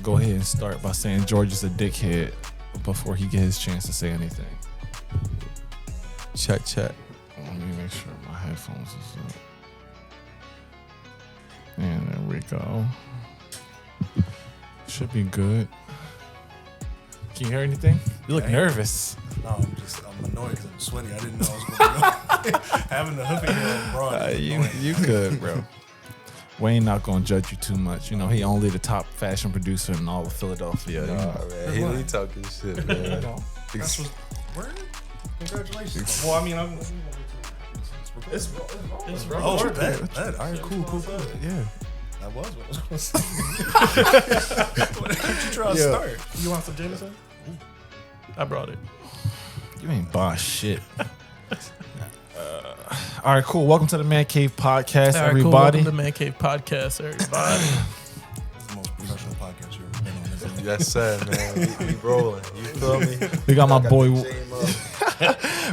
to go ahead and start by saying George is a dickhead before he gets his chance to say anything. Check. Let me make sure my headphones is up. And there we go. Should be good. Can you hear anything? You look nervous. No, I'm annoyed because I'm sweaty. I didn't know I was going to go. Having the hooping here brought You good, bro. Wayne not gonna judge you too much. You know, he only the top fashion producer in all of Philadelphia. Man, he talking shit, man. That's what's word? Congratulations. Well, I mean, it's wrong. Oh, bet. All right, cool. Yeah. That was what I was going to say. What you try to start? You want some Jameson? I brought it. You ain't boss shit. All right, cool. Welcome to the Mancave podcast, everybody. Cool. Welcome to the Mancave podcast, everybody. This is the most professional podcast you've ever been on, isn't it? Yes, sir, man. We rolling. You feel me? We got my boy.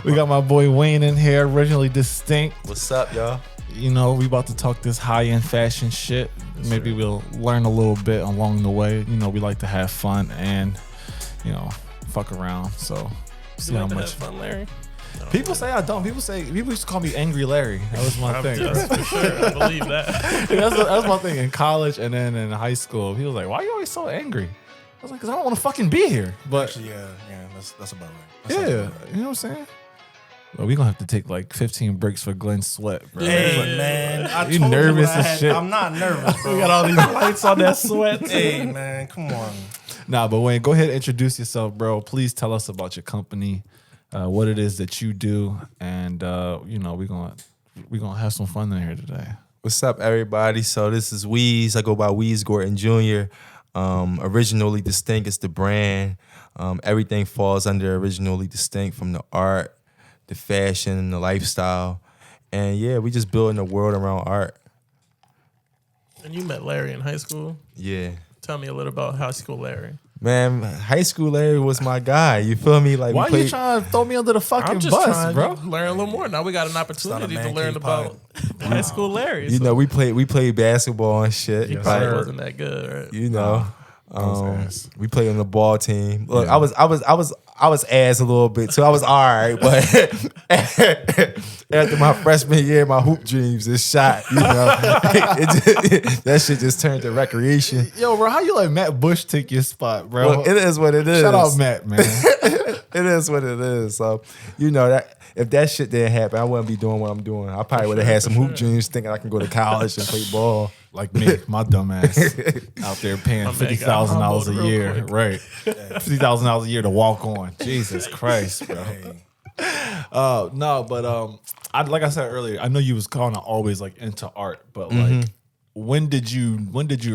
We got my boy Wayne in here, originally distinct. What's up, y'all? You know, we about to talk this high-end fashion shit. Maybe we'll learn a little bit along the way. You know, we like to have fun and, you know, fuck around. So, see how much fun, Larry. People say I don't. People used to call me Angry Larry. That was my thing. Yes, for sure. I believe that. That's my thing in college and then in high school. He was like, "Why are you always so angry?" I was like, "Cause I don't want to fucking be here." But Actually, yeah, that's about right. you know what I'm saying? Well, we gonna have to take like 15 breaks for Glenn Sweat, bro. Hey, man. I You told nervous I as shit? I'm not nervous, bro. We got all these lights on that sweat. Hey, man, come on. Nah, but Wayne, go ahead and introduce yourself, bro. Please tell us about your company, what it is that you do, and you know we're gonna have some fun in here today. What's up, everybody? So this is Weeze. I go by Weeze Gordon Jr. Originally Distinct is the brand. Everything falls under Originally Distinct, from the art, the fashion, and the lifestyle. And yeah, we just building a world around art. And you met Larry in high school. Yeah. Tell me a little about high school Larry. Man, high school Larry was my guy. You feel me? Like, Why are you trying to throw me under the fucking I'm just bus, trying bro? to learn a little more. Now we got an opportunity to Man learn Cave about high school Larry. You know, we played basketball and shit. he probably wasn't that good, right? You know, ass. we played on the ball team. Look, I was ass a little bit too. I was all right, but after my freshman year, my hoop dreams just shot. You know, that shit just turned to recreation. Yo, bro, how you let Matt Bush take your spot, bro? Well, it is what it is. Shout out Matt, man. It is what it is. So, you know, that if that shit didn't happen, I wouldn't be doing what I'm doing. I probably would have had some hoop dreams, thinking I can go to college and play ball. Like me, my dumb ass, out there paying $50,000 a year, right? $50,000 a year to walk on. Jesus Christ, bro. No, but like I said earlier, I know you was kind of always like into art, but like, when did you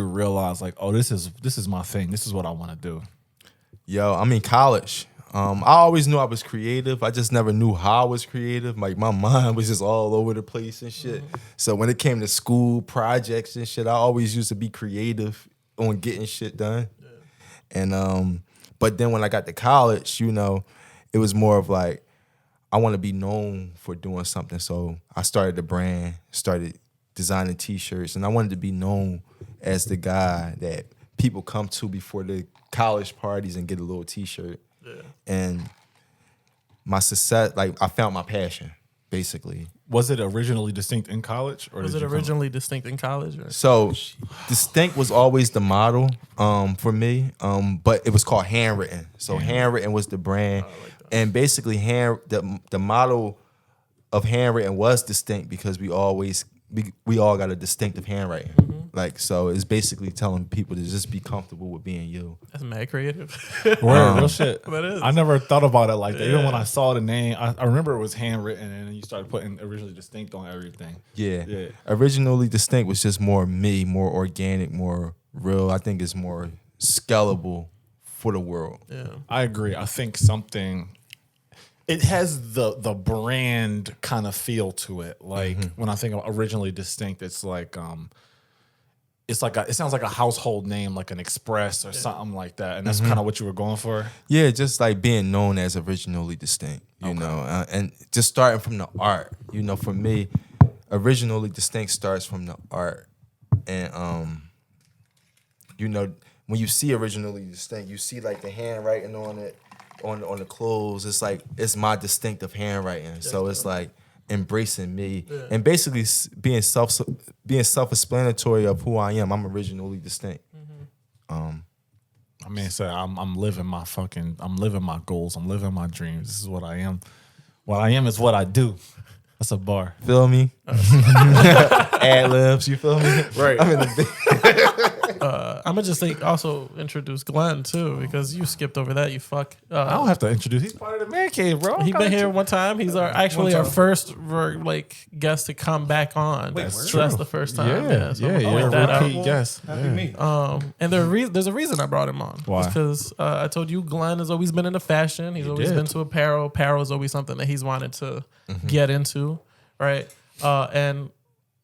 realize like, oh, this is my thing. This is what I want to do. Yo, I'm in college. I always knew I was creative. I just never knew how I was creative. Like, my mind was just all over the place and shit. So when it came to school projects and shit, I always used to be creative on getting shit done. Yeah. And but then when I got to college, you know, it was more of like, I want to be known for doing something. So I started the brand, started designing T-shirts, and I wanted to be known as the guy that people come to before the college parties and get a little T-shirt. Yeah. And my success, like, I found my passion, basically. Was it originally distinct in college, or was it originally distinct in college? Or? So, distinct was always the model for me, but it was called handwritten. So handwritten was the brand, and basically the model of handwritten was distinct because we all got a distinctive handwriting. Like, so it's basically telling people to just be comfortable with being you. That's mad creative. Real shit. That is. I never thought about it like that. Even when I saw the name, I remember it was handwritten, and then you started putting originally distinct on everything. Yeah. Originally distinct was just more me, more organic, more real. I think it's more scalable for the world. Yeah, I agree. I think it has the brand kind of feel to it. Like when I think of originally distinct, it's like it sounds like a household name, like an Express or something like that. And that's kind of what you were going for. Yeah, just like being known as originally distinct, you know, and just starting from the art. You know, for me, originally distinct starts from the art, and you know, when you see originally distinct, you see like the handwriting on it, on the clothes. It's like it's my distinctive handwriting. So it's like embracing me and basically being self-explanatory of who I am. I'm originally distinct. I mean, so I'm living my goals. I'm living my dreams. This is what I am. What I am is what I do. That's a bar. Feel me? Ad libs, you feel me? Right. I'm in the I'm gonna just also introduce Glenn too, because you skipped over that. You fuck. I don't have to introduce. He's part of the Mancave, bro. He been here one time. He's our first guest to come back on. That's That's the first time. Yeah, So yeah, I'm gonna you're point that a out. repeat guest. Happy me. And there's a reason I brought him on. Why? Because I told you Glenn has always been into fashion. He's always did. been to apparel. Apparel is always something that he's wanted to get into, right? And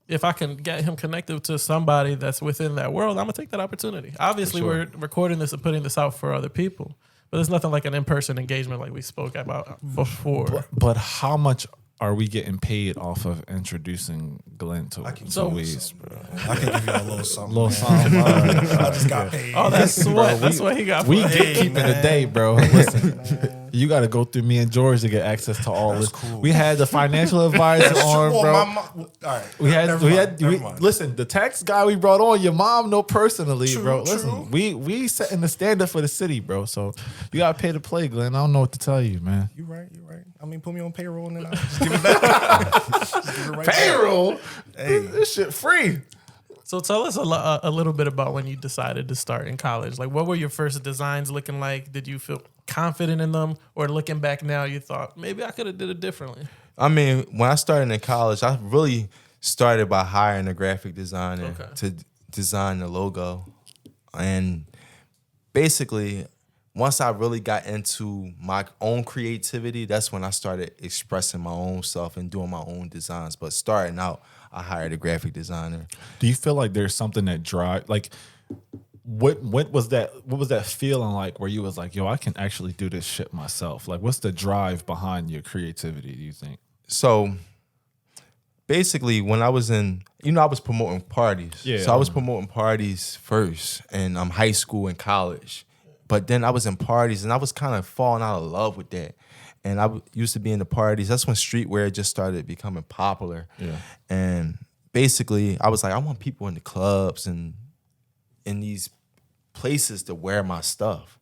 if I can get him connected to somebody that's within that world, I'm gonna take that opportunity. Obviously, we're recording this and putting this out for other people, but there's nothing like an in-person engagement like we spoke about before. But how much are we getting paid off of introducing Glenn to Weez, bro? I can give you a little something. Little man. something. I just got paid. Oh, that's what. That's what he got. We for get keeping the day, bro. Listen, you got to go through me and George to get access to all this. cool. We had the financial advisor on, Well, bro. all right. We had. Listen, the tax guy we brought on, your mom know personally, bro. True. Listen, we setting the standard for the city, bro. So you got to pay to play, Glenn. I don't know what to tell you, man. You right. I mean, put me on payroll and then I'll just give it back. Just give it right Payroll, Hey. this shit free. So tell us a little bit about when you decided to start in college. Like, what were your first designs looking like? Did you feel confident in them, or looking back now, you thought maybe I could have did it differently? I mean, when I started in college, I really started by hiring a graphic designer to design the logo. And basically, once I really got into my own creativity, that's when I started expressing my own self and doing my own designs. But starting out, I hired a graphic designer. Do you feel like there's something that drive like what was that feeling like where you was like, yo, I can actually do this shit myself? Like, what's the drive behind your creativity, do you think? So basically, when I was in, I was promoting parties. Yeah, So I was promoting parties first in high school and college. But then I was in parties and I was kind of falling out of love with that. And I used to be in the parties. That's when streetwear just started becoming popular. Yeah. And basically, I was like, I want people in the clubs and in these places to wear my stuff.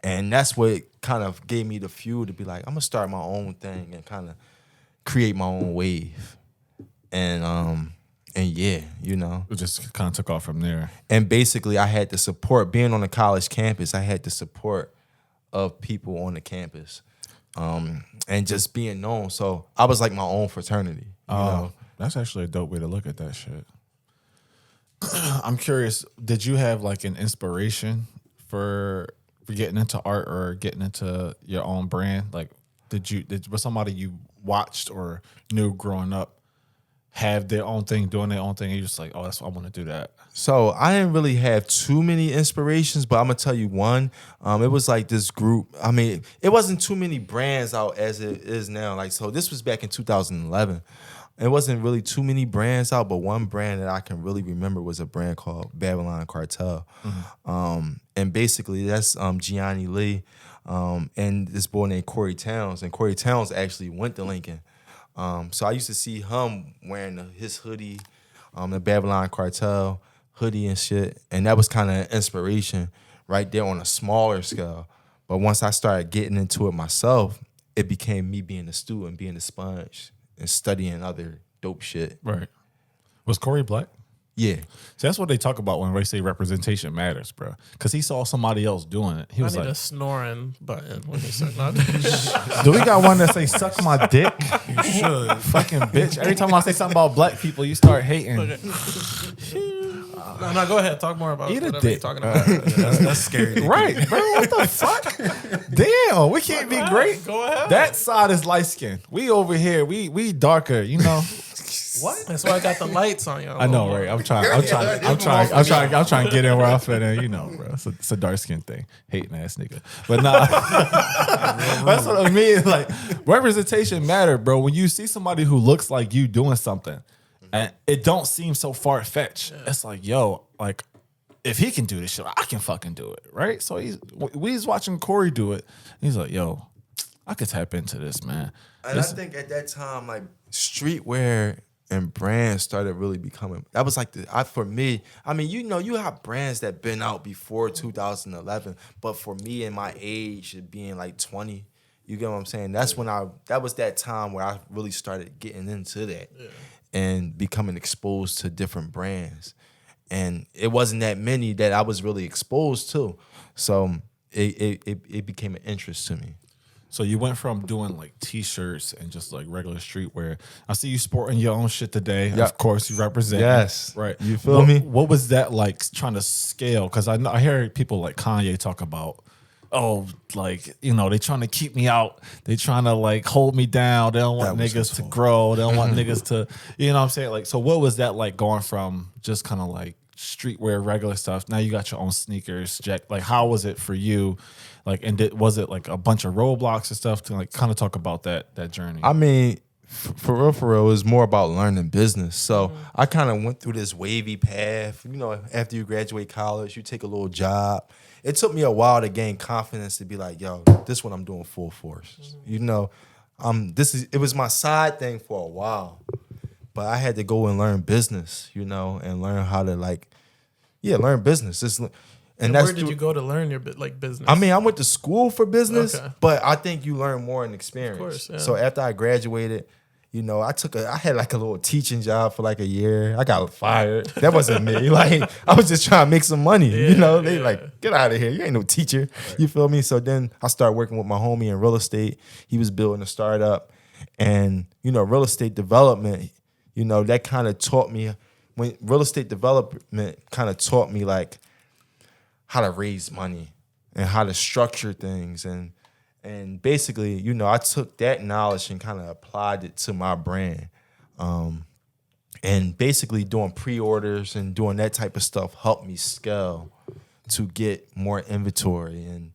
And that's what kind of gave me the fuel to be like, I'm going to start my own thing and kind of create my own wave. And yeah, It just kind of took off from there. And basically, I had the support. Being on a college campus, I had the support of people on the campus, and just being known. So I was like my own fraternity. You know? That's actually a dope way to look at that shit. I'm curious, did you have like an inspiration for getting into art or getting into your own brand? Like, was somebody you watched or knew growing up have their own thing, doing their own thing, and you're just like, oh, that's what I want to do that? So I didn't really have too many inspirations, but I'm gonna tell you one. It was like this group. I mean, it wasn't too many brands out as it is now. Like, so this was back in 2011. It wasn't really too many brands out, but one brand that I can really remember was a brand called Babylon Cartel. And basically that's Gianni Lee and this boy named Corey Towns. And Corey Towns actually went to Lincoln. So I used to see him wearing his hoodie, the Babylon Cartel hoodie and shit. And that was kind of inspiration right there on a smaller scale. But once I started getting into it myself, it became me being a student, being a sponge, and studying other dope shit. Right. Was Corey black? Yeah. So that's what they talk about when they say representation matters, bro. Because he saw somebody else doing it. He was I need like, a snoring button when you start. No, do we got one that say suck my dick? You should. Fucking bitch. Every time I say something about black people, you start hating. no, go ahead. Talk more about Eat a whatever you're dick. talking about. That's scary. Right, bro. What the fuck? Damn, we can't be great. Go ahead. That side is light skin. We over here, we darker, you know. What? That's why I got the lights on you. I know, right? I'm trying to get in where I fit in, you know, bro. It's a dark skin thing. Hating ass nigga. But nah. That's what I mean. Like, representation matter, bro. When you see somebody who looks like you doing something and it don't seem so far-fetched, it's like, yo, like, if he can do this shit, I can fucking do it, right? So he's watching Corey do it. He's like, yo, I could tap into this, man. And I think at that time, like streetwear and brands started really becoming. That was like for me. I mean, you have brands that been out before 2011, but for me in my age, it being like 20, you get what I'm saying? That's when that was that time where I really started getting into that and becoming exposed to different brands. And it wasn't that many that I was really exposed to, so it became an interest to me. So you went from doing like T-shirts and just like regular streetwear. I see you sporting your own shit today. Yep. Of course, you represent. Yes, right. You feel me? What was that like trying to scale? Because I hear people like Kanye talk about, like, they trying to keep me out. They trying to like hold me down. They don't want niggas to grow. They don't want niggas to, you know what I'm saying? Like, so what was that like going from just kind of like streetwear, regular stuff? Now you got your own sneakers, Jack. Like, how was it for you? Like, and was it like a bunch of roadblocks and stuff to like kind of talk about that journey? I mean, for real, it was more about learning business. So I kind of went through this wavy path. After you graduate college, you take a little job. It took me a while to gain confidence to be like, yo, this is what I'm doing full force. It was my side thing for a while, but I had to go and learn business, and learn how to learn business. And where did you go to learn your business? I mean, I went to school for business, but I think you learn more in experience. Of course, yeah. So after I graduated, I had like a little teaching job for like a year. I got fired. That wasn't me. Like, I was just trying to make some money. They like, get out of here. You ain't no teacher. Right. You feel me? So then I started working with my homie in real estate. He was building a startup, and real estate development. That kind of taught me like how to raise money and how to structure things. And basically, I took that knowledge and kind of applied it to my brand. And basically doing pre-orders and doing that type of stuff helped me scale to get more inventory and,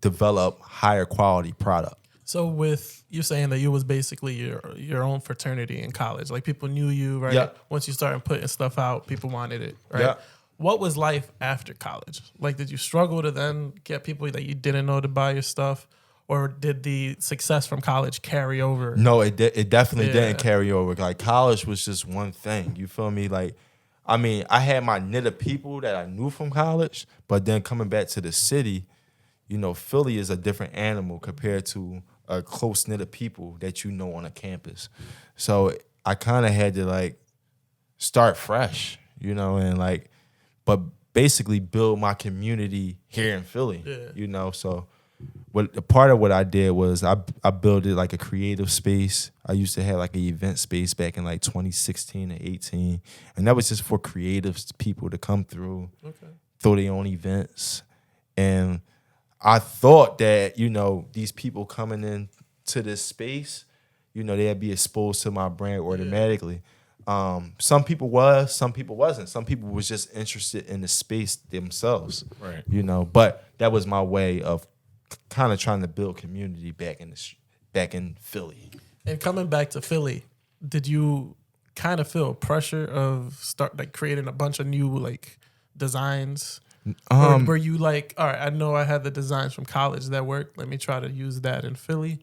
develop higher quality product. So with you saying that you was basically your own fraternity in college, like people knew you, right? Yeah. Once you started putting stuff out, people wanted it, right? Yeah. What was life after college? Like, did you struggle to then get people that you didn't know to buy your stuff? Or did the success from college carry over? No, it definitely didn't carry over. Like, college was just one thing. You feel me? Like, I mean, I had my knit of people that I knew from college, but then coming back to the city, Philly is a different animal compared to a close knit of people that on a campus. So I kind of had to like start fresh, and like, but basically build my community here in Philly, So part of what I did was I built it like a creative space. I used to have like an event space back in like 2016 and 18. And that was just for creative people to come through, throw their own events. And I thought that, these people coming in to this space, they'd be exposed to my brand automatically. Some people was, some people wasn't. Some people was just interested in the space themselves, right? But that was my way of kind of trying to build community back in Philly. And coming back to Philly, did you kind of feel pressure of creating a bunch of new like designs? Or were you like, all right, I know I had the designs from college that worked. Let me try to use that in Philly.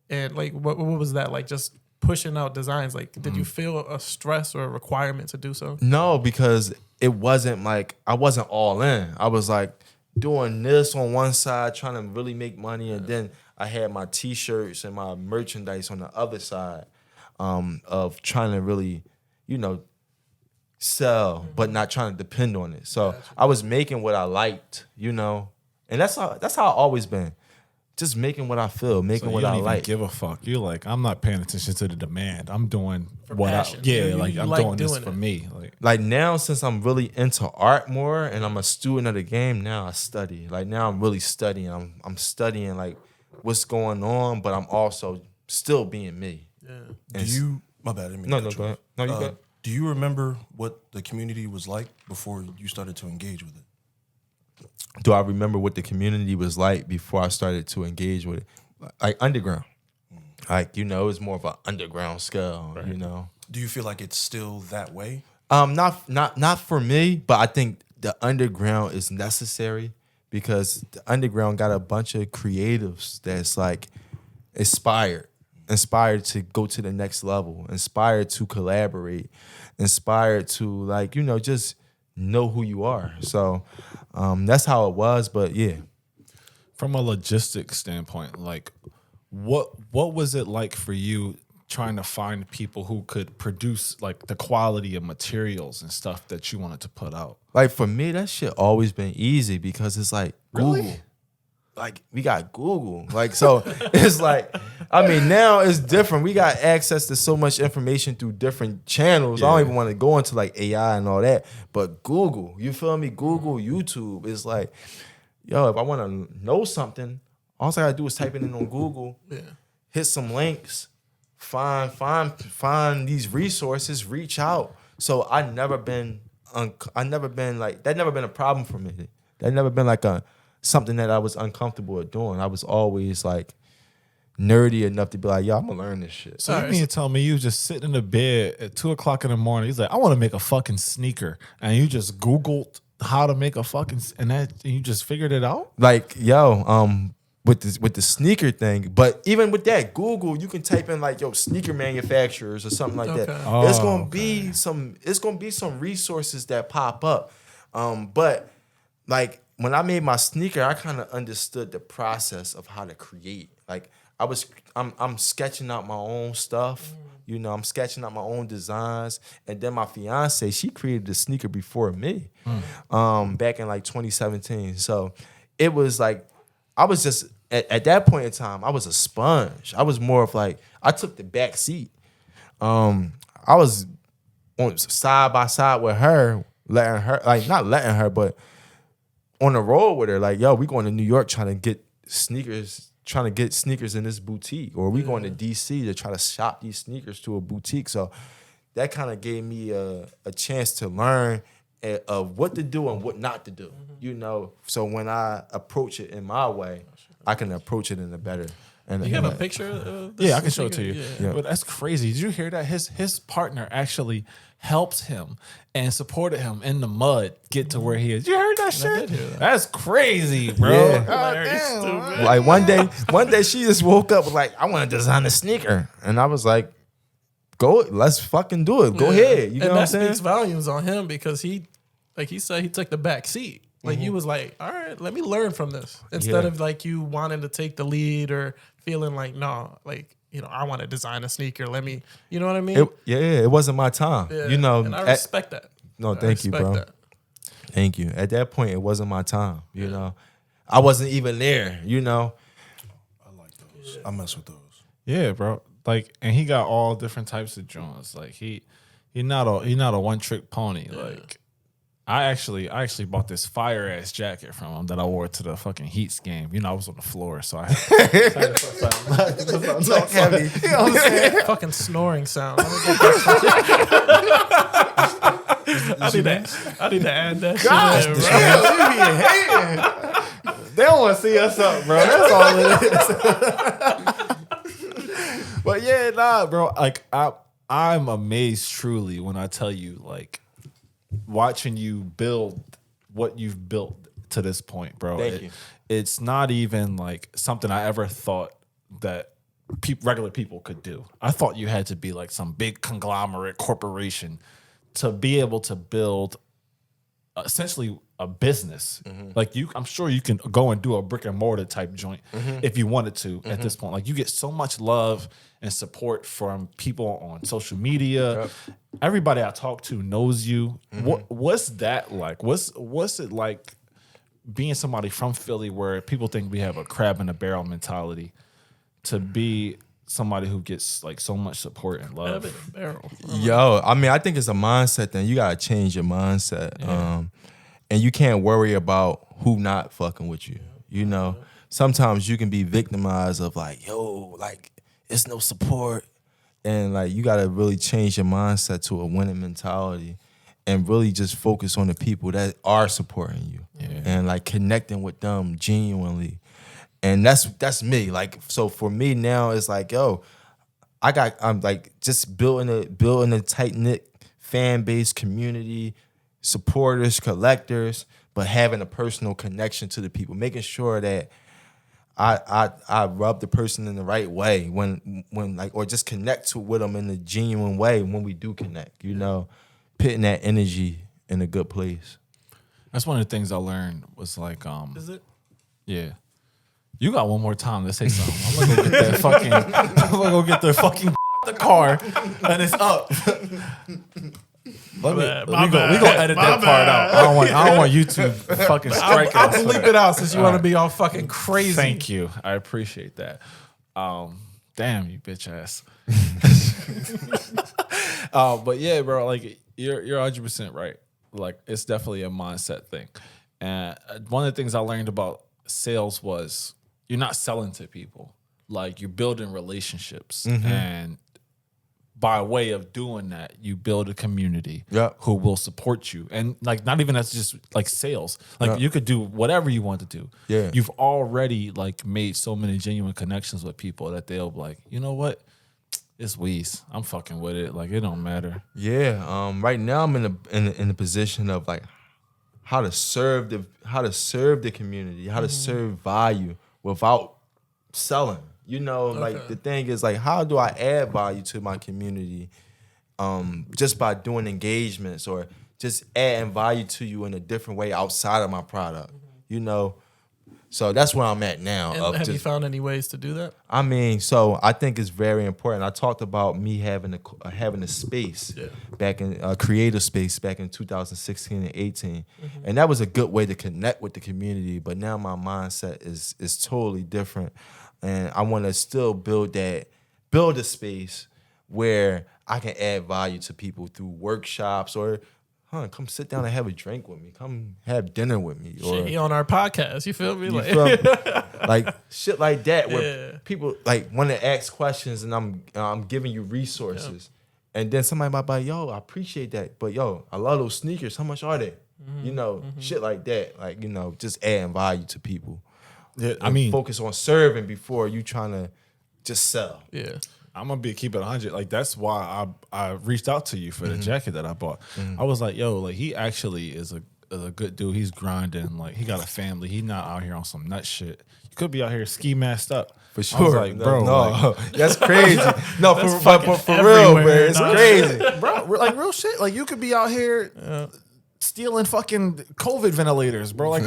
And like, what was that like? Just pushing out designs. Like, did you feel a stress or a requirement to do so? No, because it wasn't like I wasn't all in. I was like doing this on one side, trying to really make money, and then I had my T-shirts and my merchandise on the other side of trying to really, sell, but not trying to depend on it. So I was making what I liked, and that's how I've always been. Just making what I feel, making what I like. Give a fuck. You're like, I'm not paying attention to the demand. I'm doing what passion. I'm like doing this it. for me. Like now, since I'm really into art more and I'm a student of the game, now I study. Like now I'm really studying. I'm studying like what's going on, but I'm also still being me. Yeah. My bad. I didn't mean No, to cut go you ahead. No, you good. Do you remember what the community was like before you started to engage with it? Do I remember what the community was like before I started to engage with it? Like underground. Like, it's more of an underground scale, Do you feel like it's still that way? Not for me, but I think the underground is necessary because the underground got a bunch of creatives that's like inspired to go to the next level, inspired to collaborate, inspired to like, just know who you are. So that's how it was. But yeah. From a logistics standpoint, like what was it like for you trying to find people who could produce like the quality of materials and stuff that you wanted to put out? Like for me, that shit always been easy because it's like Google. Like we got Google. Like so it's like, I mean, now it's different. We got access to so much information through different channels. I don't even want to go into like AI and all that. But Google, you feel me? Google, YouTube is like, yo, if I want to know something, all I gotta do is type it in on Google, hit some links, find these resources, reach out. So I never been like, that never been a problem for me. That never been like something that I was uncomfortable with doing. I was always like nerdy enough to be like, yo, I'm gonna learn this shit. So you mean to tell me you just sitting in the bed at 2:00 in the morning? He's like, I want to make a fucking sneaker, and you just Googled how to make a fucking and you just figured it out? Like, yo, with the sneaker thing, but even with that, Google, you can type in like, yo, sneaker manufacturers or something like that. It's gonna be some resources that pop up. But like when I made my sneaker, I kind of understood the process of how to create. Like I'm sketching out my own stuff. I'm sketching out my own designs. And then my fiance, she created the sneaker before me, back in like 2017. So it was like, I was just, at that point in time, I was a sponge. I was more of like, I took the back seat. I was on side by side with her, not letting her, but on the road with her. Like, yo, we going to New York trying to get sneakers in this boutique, or we going to DC to try to shop these sneakers to a boutique. So that kind of gave me a chance to learn of what to do and what not to do, So when I approach it in my way, I can approach it in a better. And you have a picture of this? Yeah, I can show it to you. Yeah. But that's crazy. Did you hear that? His partner actually helped him and supported him in the mud get to where he is. You heard that shit? I did hear that. That's crazy, bro. Yeah. God damn. Like one day she just woke up with like, I want to design a sneaker. And I was like, go, let's fucking do it. Go ahead. You know what I'm saying? That speaks volumes on him because he said, he took the back seat. Like you was like, all right, let me learn from this. Instead of like you wanting to take the lead or feeling like, no, like, I want to design a sneaker. Let me, you know what I mean? It wasn't my time. Yeah. And I respect that. No, thank you, bro. Thank you. At that point, it wasn't my time. I wasn't even there. I like those. I mess with those. Yeah, bro. Like, and he got all different types of joints. Like he not a one trick pony. Yeah. Like I actually bought this fire ass jacket from him that I wore to the fucking Heats game. I was on the floor, so I had to heavy. You know what I'm saying? Fucking snoring sound. I need to add that Gosh, shit in, bro. hating. They don't want to see us up, bro. That's all it is. But yeah, nah, bro. Like I'm amazed truly when I tell you, like, watching you build what you've built to this point, bro. Thank you. It's not even like something I ever thought that regular people could do. I thought you had to be like some big conglomerate corporation to be able to build essentially a business. Like I'm sure you can go and do a brick and mortar type joint if you wanted to at this point. Like you get so much love and support from people on social media. Yep. Everybody I talk to knows you. What's that like? What's it like being somebody from Philly where people think we have a crab in a barrel mentality to be somebody who gets like so much support and love? Crab in a barrel. Yo, I mean, I think it's a mindset thing. You gotta change your mindset. Yeah. And you can't worry about who not fucking with you. Sometimes you can be victimized of like, yo, like it's no support. And like you gotta really change your mindset to a winning mentality and really just focus on the people that are supporting you and like connecting with them genuinely. And that's me. Like, so for me now, it's like, yo, I'm like just building a tight knit fan base community, supporters, collectors, but having a personal connection to the people, making sure that I rub the person in the right way when like, or just connect with them in a genuine way when we do connect, you know, putting that energy in a good place. That's one of the things I learned was like, Is it? yeah. You got one more time to say something. I'm gonna go get that fucking. I'm gonna go get the fucking the car, and it's up. We gonna edit that part out. I don't want YouTube fucking strike I'll us. bleep it out since you want to be all fucking crazy. Thank you. I appreciate that. Damn you, bitch ass. But yeah, bro, like you're 100% right. Like it's definitely a mindset thing. And one of the things I learned about sales was you're not selling to people. Like you're building relationships. And by way of doing that, you build a community who will support you. And like not even that's just like sales. Like you could do whatever you want to do. Yeah. You've already like made so many genuine connections with people that they'll be like, you know what? It's Weez. I'm fucking with it. Like it don't matter. Yeah. Right now I'm in the position of like how to serve the community, how to serve value without selling. You know, like the thing is like, how do I add value to my community just by doing engagements or just adding value to you in a different way outside of my product, you know? So that's where I'm at now. And have you found any ways to do that? I mean, so I think it's very important. I talked about me having a space back in creative space back in 2016 and 18, and that was a good way to connect with the community. But now my mindset is totally different, and I want to still build a space where I can add value to people through workshops or. Come sit down and have a drink with me. Come have dinner with me. Or Shit, he on our podcast. You feel me? you Like, feel me? Like shit like that where people like want to ask questions and I'm giving you resources. And then somebody might be like, yo, I appreciate that. But yo, I love those sneakers. How much are they? You know, shit like that. Like, you know, just adding value to people. Yeah, I mean, focus on serving before you trying to just sell. yeah. I'm gonna keep it 100. Like that's why I reached out to you for the jacket that I bought. I was like, yo, like he actually is a good dude. He's grinding. Like he got a family. He's not out here on some nut shit. You could be out here ski masked up. For sure. I was like, bro, no, that's crazy. No, for real, everywhere, man. It's dog. crazy. bro, like real shit. Like you could be out here stealing fucking COVID ventilators, bro. Like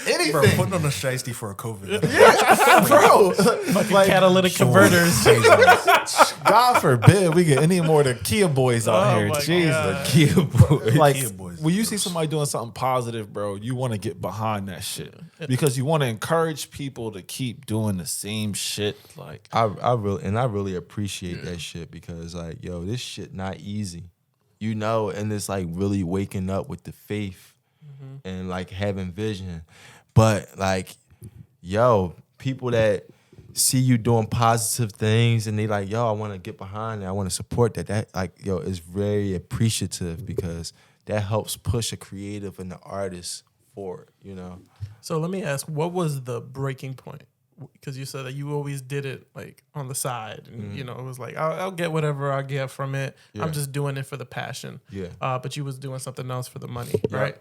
anything, Bro, putting on a shiesty for a COVID. bro. Like Catalytic converters. God forbid we get any more of the Kia boys out Oh here. my Jesus. God. Kia boy. Like Kia boys. when you see somebody doing something positive, bro, you want to get behind that shit because you want to encourage people to keep doing the same shit. Like I really appreciate that shit because like, yo, this shit not easy. You know, and it's like really waking up with the faith and like having vision. But like, yo, people that see you doing positive things and they like, yo, I want to get behind it. I want to support that. That like, yo, is very appreciative because that helps push a creative and the artist forward, you know? So let me ask, what was the breaking point? Because you said that you always did it like on the side, and you know it was like I'll get whatever I get from it. Yeah. I'm just doing it for the passion. Yeah. But you was doing something else for the money, right?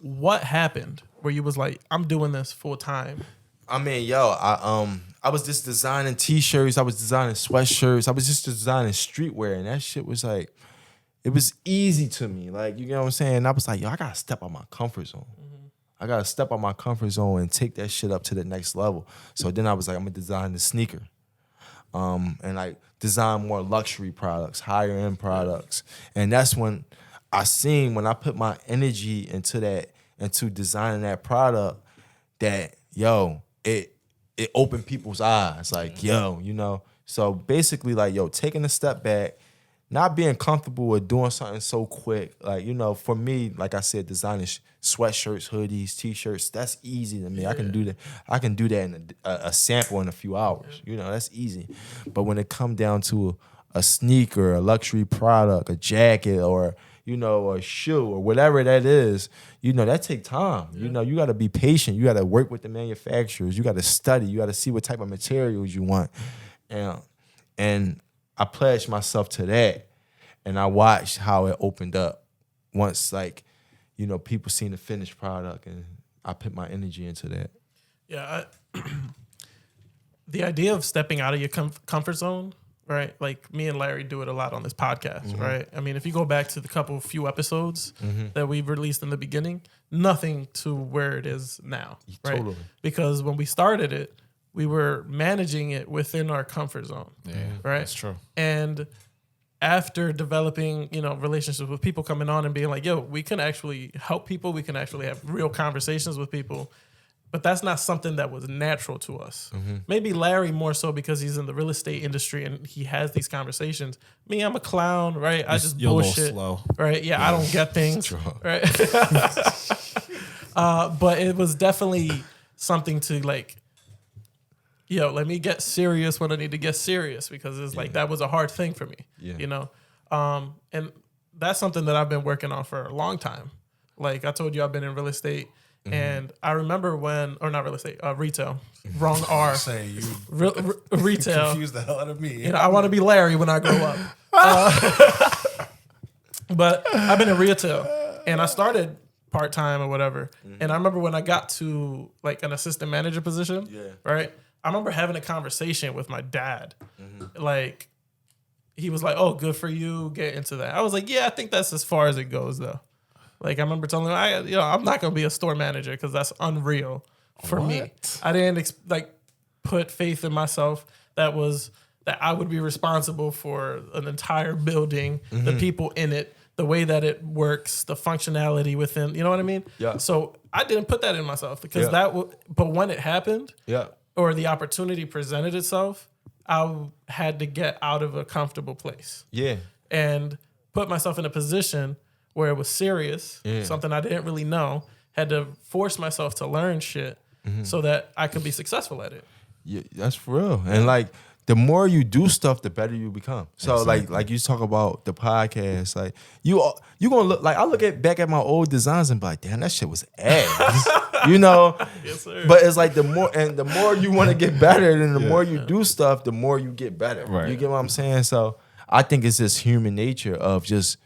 What happened where you was like, I'm doing this full time? I mean, yo, I was just designing t-shirts, I was designing sweatshirts, I was just designing streetwear, and that shit was like, it was easy to me. Like, you know what I'm saying? I was like, yo, I gotta step out my comfort zone. I gotta step out my comfort zone and take that shit up to the next level. So then I was like, I'm gonna design the sneaker. And like design more luxury products, higher end products. And that's when I seen when I put my energy into designing that product, that yo, it opened people's eyes. Like, yo, you know. So basically like, yo, taking a step back, not being comfortable with doing something so quick. Like, you know, for me, like I said, designing sweatshirts, hoodies, t-shirts, that's easy to me. I can do that. I can do that in a sample in a few hours. You know, that's easy. But when it come down to a sneaker, a luxury product, a jacket, or, you know, a shoe or whatever that is, you know, that take time. You know, you got to be patient. You got to work with the manufacturers. You got to study. You got to see what type of materials you want. And I pledged myself to that, and I watched how it opened up once, like, people seeing the finished product, and I put my energy into that. Yeah, the idea of stepping out of your comfort zone, right? Like me and Larry do it a lot on this podcast, right? I mean, if you go back to the few episodes that we've released in the beginning, nothing to where it is now, right? Totally. Because when we started it, we were managing it within our comfort zone, right? That's true. And after developing, relationships with people coming on and being like, yo, we can actually help people. We can actually have real conversations with people. But that's not something that was natural to us. Maybe Larry more so because he's in the real estate industry and he has these conversations. Me, I'm a clown, right? I just You're bullshit, a little slow. right? Yeah, I don't get things, right? But it was definitely something to like, let me get serious when I need to get serious, because it's like that was a hard thing for me, and that's something that I've been working on for a long time. Like I told you, I've been in real estate. And I remember not real estate, retail, wrong R. Say you Retail. confused the hell out of me. I want to be Larry when I grow up. But I've been in retail, and I started part-time or whatever. And I remember when I got to like an assistant manager position, right? I remember having a conversation with my dad. Like, he was like, oh, good for you, get into that. I was like, yeah, I think that's as far as it goes, though. Like, I remember telling him, I'm not going to be a store manager because that's unreal for me. I didn't put faith in myself that I would be responsible for an entire building, the people in it, the way that it works, the functionality within, you know what I mean? Yeah. So I didn't put that in myself because but when it happened, or the opportunity presented itself, I had to get out of a comfortable place. Yeah. And put myself in a position where it was serious, something I didn't really know, had to force myself to learn shit so that I could be successful at it. Yeah, that's for real. And like, the more you do stuff, the better you become. So like you talk about the podcast, like you gonna look like I look back at my old designs and be like, damn, that shit was ass. Yes, sir. But it's like the more you want to get better, and the more you do stuff, the more you get better. Right. You get what I'm saying? So I think it's this human nature of just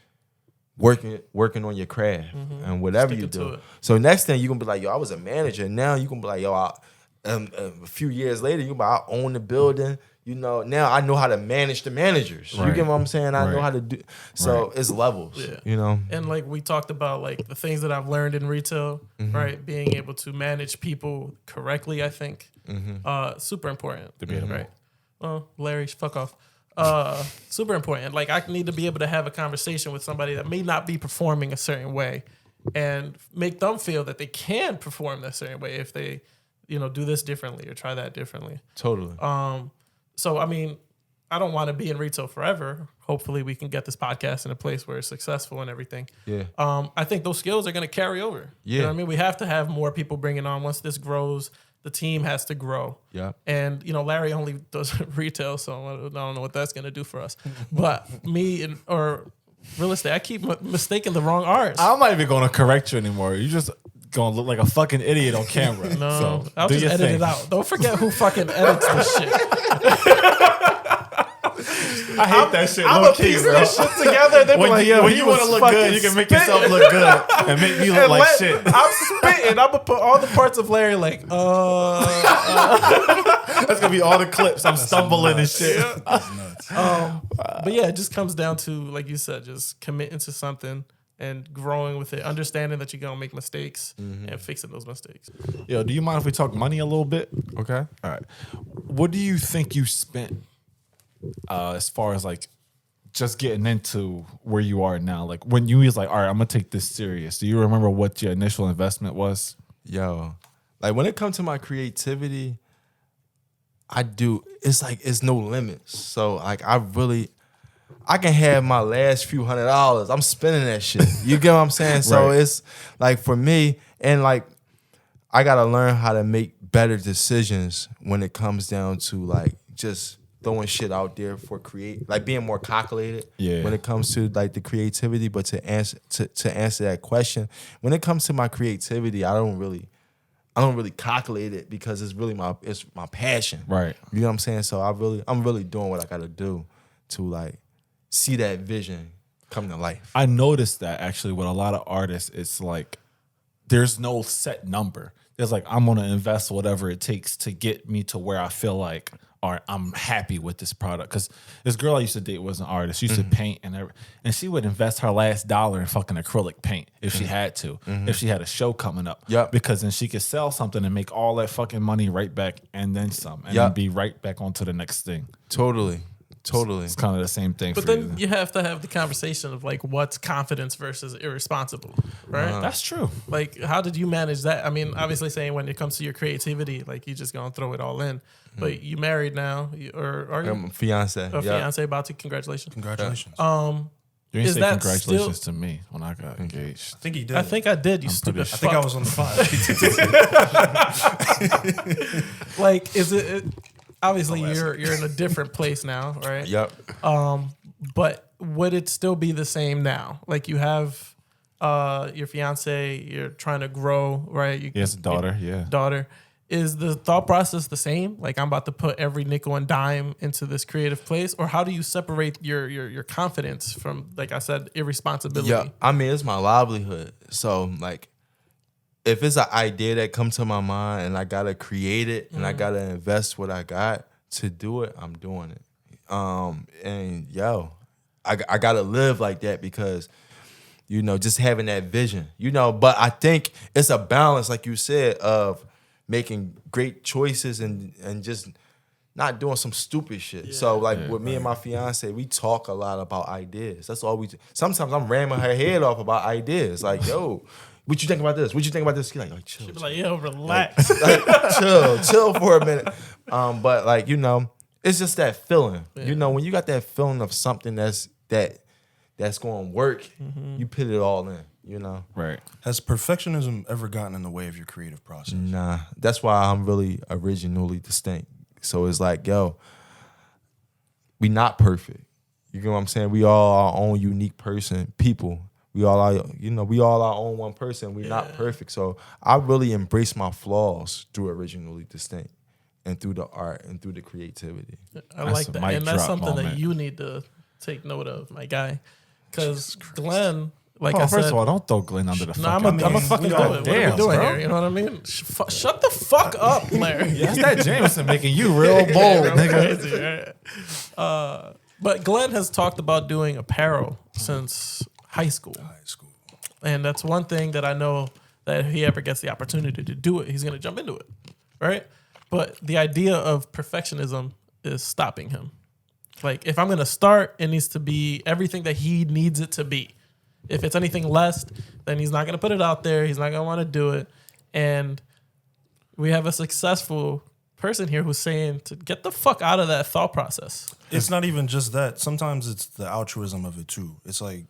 working on your craft and whatever you do. So next thing you're gonna be like, yo, I was a manager. Now you're gonna be like, yo, a few years later, you gonna be like, I own the building. Now I know how to manage the managers. Right. You get what I'm saying? I know how to do. So it's levels. Yeah. And like we talked about, like the things that I've learned in retail, right? Being able to manage people correctly, I think, super important. Right? Well, Larry, fuck off. Super important. Like I need to be able to have a conversation with somebody that may not be performing a certain way, and make them feel that they can perform that certain way if they, do this differently or try that differently. Totally. So I mean, I don't want to be in retail forever. Hopefully, we can get this podcast in a place where it's successful and everything. Yeah. I think those skills are going to carry over. Yeah. You know what I mean? We have to have more people bringing on. Once this grows, the team has to grow. Yeah. And, Larry only does retail, so I don't know what that's going to do for us. But or real estate, I keep mistaking the wrong R's. I'm not even going to correct you anymore. You just going to look like a fucking idiot on camera. No, so I'll just edit it out. Don't forget who fucking edits this shit. I hate that shit. I'm low-key, piecing this shit together. They be like, yo, when you want to look good, you can make yourself look good and make me look like shit. I'm spitting. I'm gonna put all the parts of Larry like, That's gonna be all the clips. I'm stumbling and shit. That's nuts. But yeah, it just comes down to, like you said, just committing to something and growing with it, understanding that you're gonna make mistakes and fixing those mistakes. Yo, do you mind if we talk money a little bit? Okay. All right. What do you think you spent as far as like just getting into where you are now? Like when you was like, all right, I'm gonna take this serious. Do you remember what your initial investment was? Yo, like when it comes to my creativity, I do. It's like it's no limits. So like I can have my last few $100s. I'm spending that shit. You get what I'm saying? So it's like for me, and like I gotta learn how to make better decisions when it comes down to like just throwing shit out there for like being more calculated when it comes to like the creativity. But to answer that question, when it comes to my creativity, I don't really calculate it because it's really my passion. Right. You know what I'm saying? So I'm really doing what I gotta do to like see that vision come to life. I noticed that actually with a lot of artists, it's like there's no set number. It's like I'm gonna invest whatever it takes to get me to where I feel like, or I'm happy with this product. Because this girl I used to date was an artist. She used to paint and she would invest her last dollar in fucking acrylic paint if she had to, if she had a show coming up. Yep. Because then she could sell something and make all that fucking money right back and then some, and then be right back onto the next thing. Totally. It's kind of the same thing. But for then you have to have the conversation of like what's confidence versus irresponsible, right? That's true. Like, how did you manage that? I mean, obviously, saying when it comes to your creativity, like you just gonna throw it all in. But you married now, or are you? I'm a fiance. A fiance about to. Congratulations. Congratulations. You didn't Is say that congratulations still- to me when I got engaged. I think he did. I think I did. You stupid. I think I was on the pod. Like, is it? Obviously, you're in a different place now, right? Yep. But would it still be the same now? Like you have your fiance, you're trying to grow, right? He has a daughter, yeah. Daughter. Is the thought process the same? Like I'm about to put every nickel and dime into this creative place, or how do you separate your confidence from, like I said, irresponsibility? Yeah. I mean, it's my livelihood. So like, if it's an idea that comes to my mind and I gotta create it and I gotta invest what I got to do it, I'm doing it. And I gotta live like that because, just having that vision, but I think it's a balance, like you said, of making great choices and just not doing some stupid shit. So with me and my fiance, we talk a lot about ideas. That's all we do. Sometimes I'm ramming her head off about ideas. Like, yo, what you think about this? What you think about this? She's like, chill. She'd be like, yo, relax. Chill for a minute. But it's just that feeling. Yeah. When you got that feeling of something that's going to work, you put it all in. Right. Has perfectionism ever gotten in the way of your creative process? Nah, that's why I'm really originally distinct. So it's like, yo, we not perfect. You know what I'm saying? We all our own unique people. We all are, we all our own one person. We're not perfect. So I really embrace my flaws through originally distinct and through the art and through the creativity. I That's like a that. mic And that's drop something moment. that you need to take note of, my guy. Because Glenn, like I First said, of all, don't throw Glenn under the no, fucking I'm a bus. fucking do it. What are we Damn, doing bro. here? You know what I mean? Shut the fuck up, Larry. That's that Jameson making you real bold, nigga. Crazy, right? But Glenn has talked about doing apparel since high school. And that's one thing that I know that if he ever gets the opportunity to do it, he's going to jump into it, right? But the idea of perfectionism is stopping him. Like, if I'm going to start, it needs to be everything that he needs it to be. If it's anything less, then he's not going to put it out there. He's not going to want to do it. And we have a successful person here who's saying to get the fuck out of that thought process. It's not even just that. Sometimes it's the altruism of it too. It's like,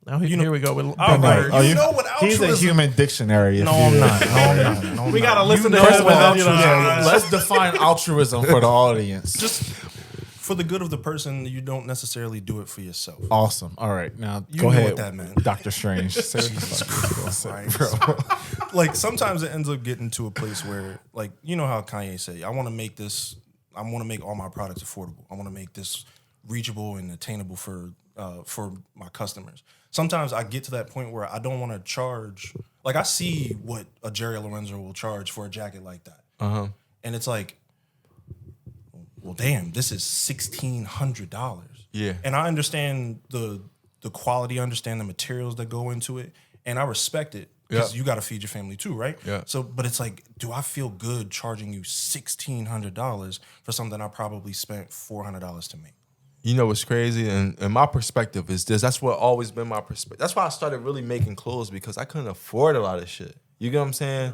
Now here we go with all right, words. Oh, you know what He's a altruism- human dictionary. no, I'm not. No, I'm not. No, I'm We not. gotta listen to know him what without, altruism is. Let's define altruism for the audience. Just for the good of the person, you don't necessarily do it for yourself. Awesome. All right, now You go knew ahead, what that meant. Doctor Strange. Say what the fuck you gonna say, Christ. bro. Like sometimes it ends up getting to a place where, like, you know how Kanye say, I want to make all my products affordable. I want to make this reachable and attainable for my customers. Sometimes I get to that point where I don't want to charge. Like, I see what a Jerry Lorenzo will charge for a jacket like that, and it's like, well, damn, this is $1,600. Yeah. And I understand the quality, I understand the materials that go into it, and I respect it because you got to feed your family too, right? Yeah. So, but it's like, do I feel good charging you $1,600 for something I probably spent $400 to make? You know what's crazy? And my perspective is this. That's what always been my perspective. That's why I started really making clothes, because I couldn't afford a lot of shit. You get what I'm saying?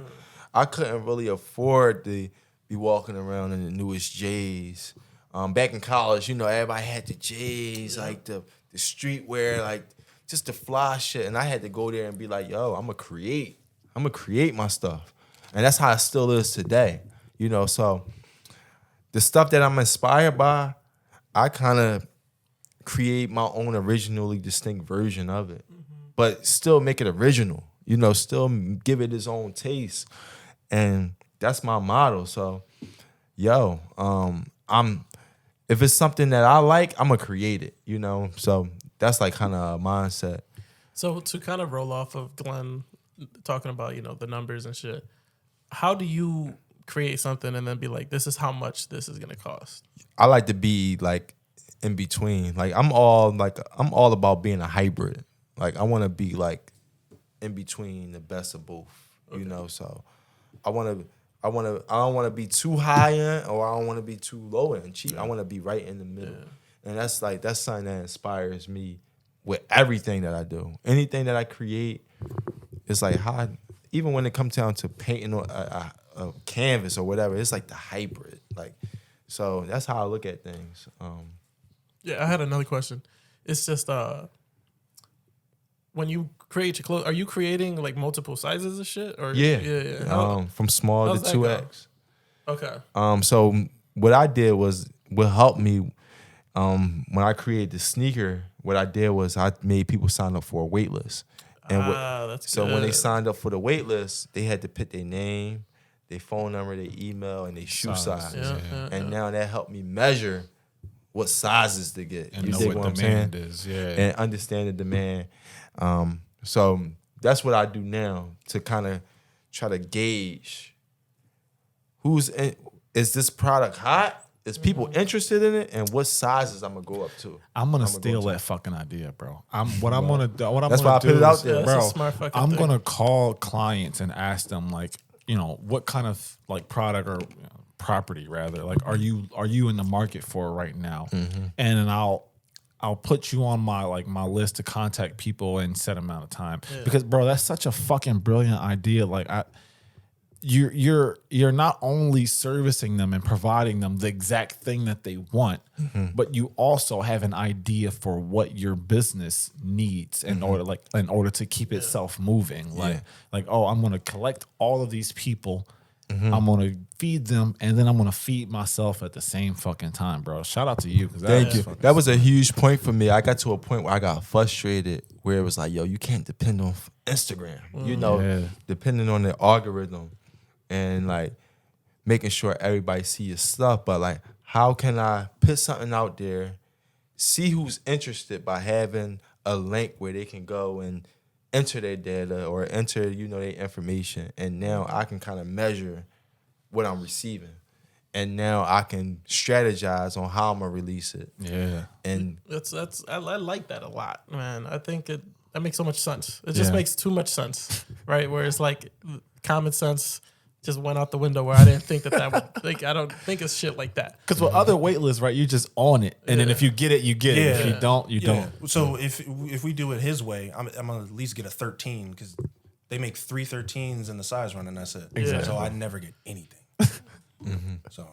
I couldn't really afford to be walking around in the newest J's. Back in college, everybody had the J's, like the streetwear, like just the fly shit. And I had to go there and be like, yo, I'm going to create my stuff. And that's how it still is today. So the stuff that I'm inspired by, I kind of create my own originally distinct version of it, but still make it original, still give it its own taste. And that's my motto. So, if it's something that I like, I'm going to create it, So that's like kind of a mindset. So to kind of roll off of Glenn talking about, the numbers and shit, how do you create something and then be like, this is how much this is gonna cost? I like to be like in between. Like I'm all about being a hybrid. Like I want to be like in between the best of both. Okay. So I don't want to be too high end or I don't want to be too low end cheap. I want to be right in the middle. Yeah. And that's something that inspires me with everything that I do. Anything that I create, it's like even when it comes down to painting on a canvas or whatever, it's like the hybrid. Like, so that's how I look at things. Yeah, I had another question. It's just when you create your clothes, are you creating like multiple sizes of shit? Or yeah. From small to 2X. Okay. So what I did was what helped me when I created the sneaker. What I did was I made people sign up for a wait list. And that's so good. when they signed up for the wait list, they had to put their name, their phone number, their email, and their shoe size. And now that helped me measure what sizes to get. And you know dig what I'm demand saying? is, yeah. And understand the demand. So that's what I do now to kind of try to gauge is this product hot? Is people interested in it, and what sizes I'm gonna go up to? I'm gonna steal that fucking idea, bro. That's why I put it out there, bro. Smart fucking I'm thing. gonna call clients and ask them like, what kind of like product or property rather, like are you in the market for right now? Mm-hmm. And then I'll put you on my list to contact people in set amount of time because bro, that's such a fucking brilliant idea. Like you're not only servicing them and providing them the exact thing that they want, but you also have an idea for what your business needs in order to keep itself moving. Like I'm gonna collect all of these people, I'm gonna feed them, and then I'm gonna feed myself at the same fucking time, bro. Shout out to you. Thank you. That was a huge point for me. I got to a point where I got frustrated, where it was like, yo, you can't depend on Instagram, depending on the algorithm. And like making sure everybody see your stuff, but like, how can I put something out there, see who's interested by having a link where they can go and enter their data or enter, their information, and now I can kind of measure what I'm receiving, and now I can strategize on how I'm gonna release it. Yeah, and I like that a lot, man. I think that makes so much sense. It just makes too much sense, right? Where it's like common sense just went out the window where I didn't think that would, like, I don't think it's shit like that. Because with other waitlists, right, you just on it. And then if you get it, you get it. If you don't, you don't. So if we do it his way, I'm going to at least get a 13 because they make 3 13s in the size run and that's it. Exactly. So I never get anything. So.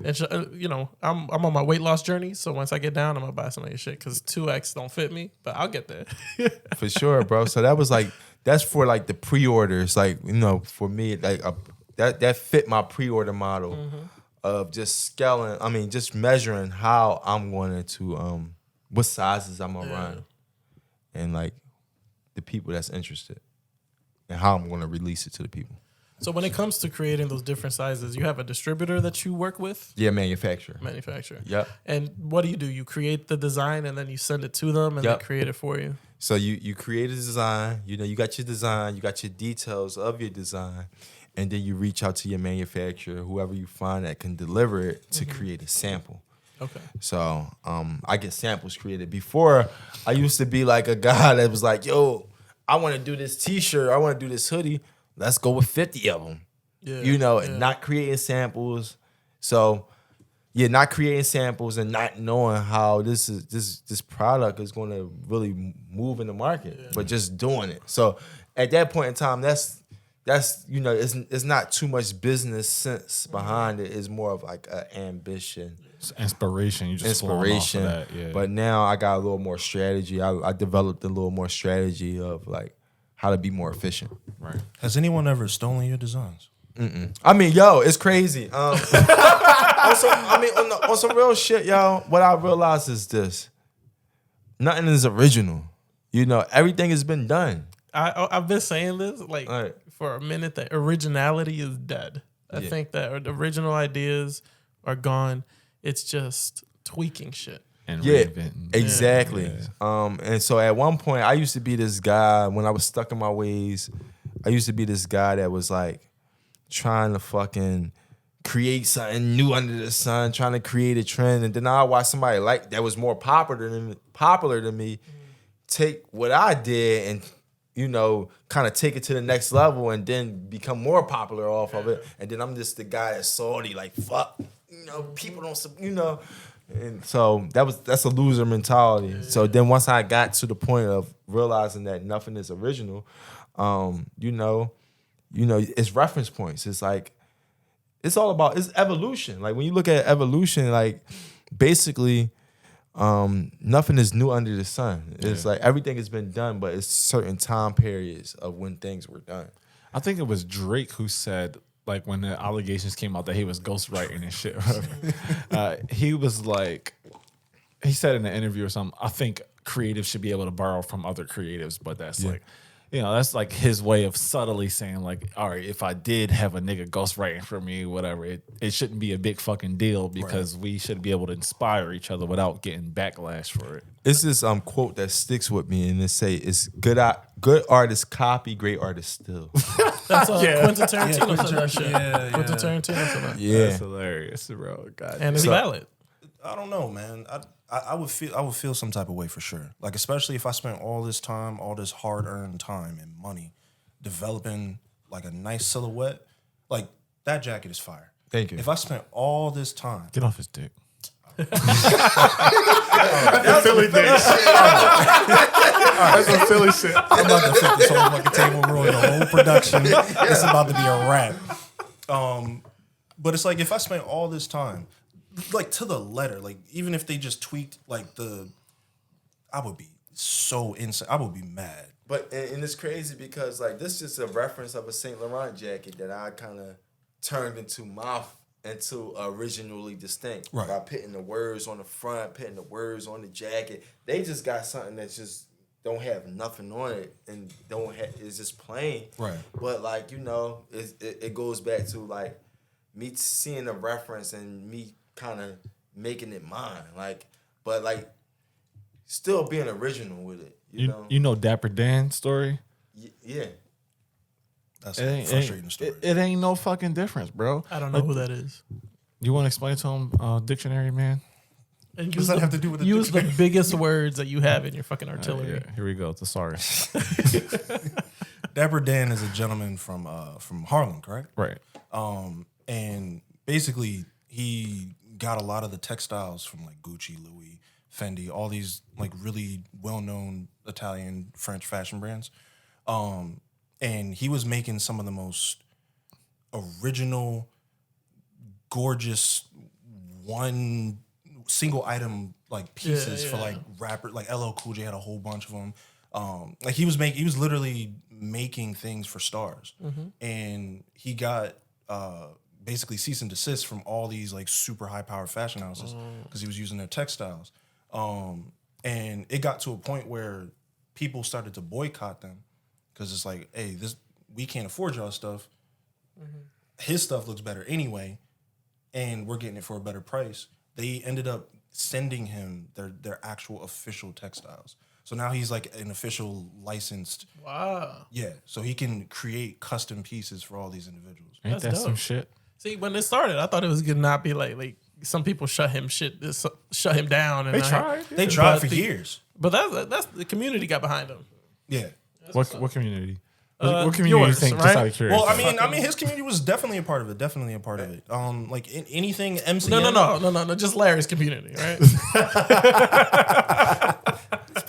And I'm on my weight loss journey. So once I get down, I'm going to buy some of your shit because 2X don't fit me, but I'll get there. For sure, bro. So that was like, that's for like the pre-orders, like, for me, like that fit my pre-order model of just scaling. I mean, just measuring how I'm going to, what sizes I'm gonna run, and like the people that's interested, and how I'm going to release it to the people. So when it comes to creating those different sizes, you have a distributor that you work with? Yeah, manufacturer. Yep. And what do? You create the design and then you send it to them and they create it for you? So you create a design, you got your design, you got your details of your design, and then you reach out to your manufacturer, whoever you find that can deliver it to create a sample. Okay. So I get samples created. Before, I used to be like a guy that was like, yo, I want to do this t-shirt, I want to do this hoodie. Let's go with 50 of them, and not creating samples. So, not creating samples and not knowing how this product is going to really move in the market, but just doing it. So, at that point in time, that's it's not too much business sense behind it. It's more of like an ambition, it's inspiration. You just inspiration. Off of that, But now I got a little more strategy. I developed a little more strategy of like how to be more efficient. Right. Has anyone ever stolen your designs? Mm-mm. I mean, it's crazy. On some real shit, y'all, what I realized is this. Nothing is original. Everything has been done. I've been saying this for a minute that originality is dead. I think that the original ideas are gone. It's just tweaking shit. and Yeah, reinventing. exactly. Yeah. And so at one point, I used to be this guy when I was stuck in my ways. I used to be this guy that was like trying to fucking create something new under the sun, trying to create a trend, and then I watched somebody like that was more popular than me take what I did and kind of take it to the next level and then become more popular off of it. And then I'm just the guy that's salty, like fuck, people don't, And so that's a loser mentality. So then once I got to the point of realizing that nothing is original, it's reference points. It's like it's evolution. Like when you look at evolution, like basically nothing is new under the sun. It's like everything has been done, but it's certain time periods of when things were done. I think it was Drake who said, like, when the allegations came out that he was ghostwriting and shit, he was like, he said in an interview or something, I think creatives should be able to borrow from other creatives, but that's like, that's like his way of subtly saying, like, all right, if I did have a nigga ghostwriting for me, whatever, it shouldn't be a big fucking deal because we should be able to inspire each other without getting backlash for it. It's this quote that sticks with me, and it say, "It's good artists copy, great artists still." That's Quentin Tarantino said that shit. Quentin Tarantino said that. Yeah, That's hilarious, bro. God. And it's valid. I don't know, man. I would feel some type of way for sure. Like, especially if I spent all this time, all this hard-earned time and money developing like a nice silhouette, like that jacket is fire. Thank you. If I spent all this time, Get off his dick. That's Philly thing. That's some Philly shit. I'm about to flip this whole fucking table, ruin the whole production. It's about to be a wrap. But it's like if I spent all this time, like to the letter, like even if they just tweaked like I would be so insane. I would be mad. but and it's crazy because like this is a reference of a Saint Laurent jacket that I kind of turned into originally distinct by putting the words on the front, putting the words on the jacket. They just got something that just don't have nothing on it and it's just plain. Right. But like it goes back to like me seeing a reference and me kind of making it mine. Like, but like still being original with it. You know Dapper Dan's story? Yeah. That's a frustrating story. It ain't no fucking difference, bro. I don't know who that is. You want to explain to him, dictionary man? And What does that have to do with the use the biggest words that you have in your fucking artillery. Yeah, here we go. The sorry. Dapper Dan is a gentleman from Harlem, correct? Right. And basically he got a lot of the textiles from like Gucci, Louis, Fendi, all these like really well-known Italian, French fashion brands. And he was making some of the most original, gorgeous, one single item like pieces for like rapper, like LL Cool J had a whole bunch of them. Like he was literally making things for stars, and he got basically cease and desist from all these like super high powered fashion houses because he was using their textiles. And it got to a point where people started to boycott them because it's like, hey, we can't afford y'all stuff. His stuff looks better anyway, and we're getting it for a better price. They ended up sending him their actual official textiles. So now he's like an official licensed. Wow. Yeah, so he can create custom pieces for all these individuals. Ain't That's that dope. some shit? See, when it started, I thought it was gonna not be like some people shut him down. And They tried. They tried for years. But that's the community got behind him. Yeah. What community? What community yours, do you think? right? Just out of curiosity. Well, I mean, his community was definitely a part of it. Like in anything MCM. No. Just Larry's community, right?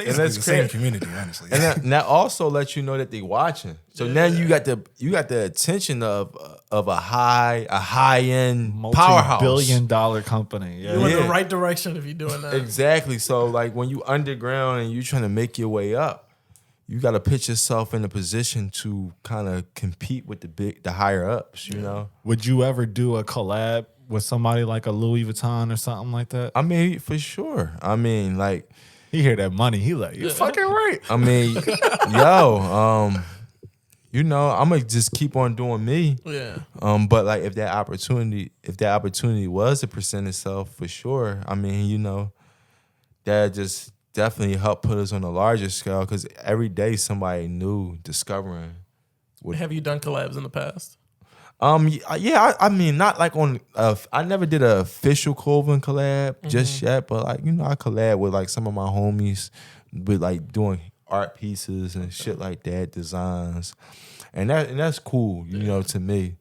It's basically the same community, honestly. And that also lets you know that they watching. So now you got the attention of a high end powerhouse, $multi-billion company. Yeah. You're in the right direction if you're doing that. Exactly. So like when you underground and you trying to make your way up, you got to put yourself in a position to kind of compete with the higher ups. You know. Would you ever do a collab with somebody like a Louis Vuitton or something like that? I mean, for sure. I mean, like. He hear that money, he like, you're fucking right. I mean, I'm gonna just keep on doing me. Yeah. But like if that opportunity was to present itself, for sure. I mean, that just definitely helped put us on a larger scale because every day somebody new discovering. Have you done collabs in the past? I mean, not like on. I never did an official clothing collab just yet, but like I collab with like some of my homies, with like doing art pieces and shit like that, designs, and that's cool, to me.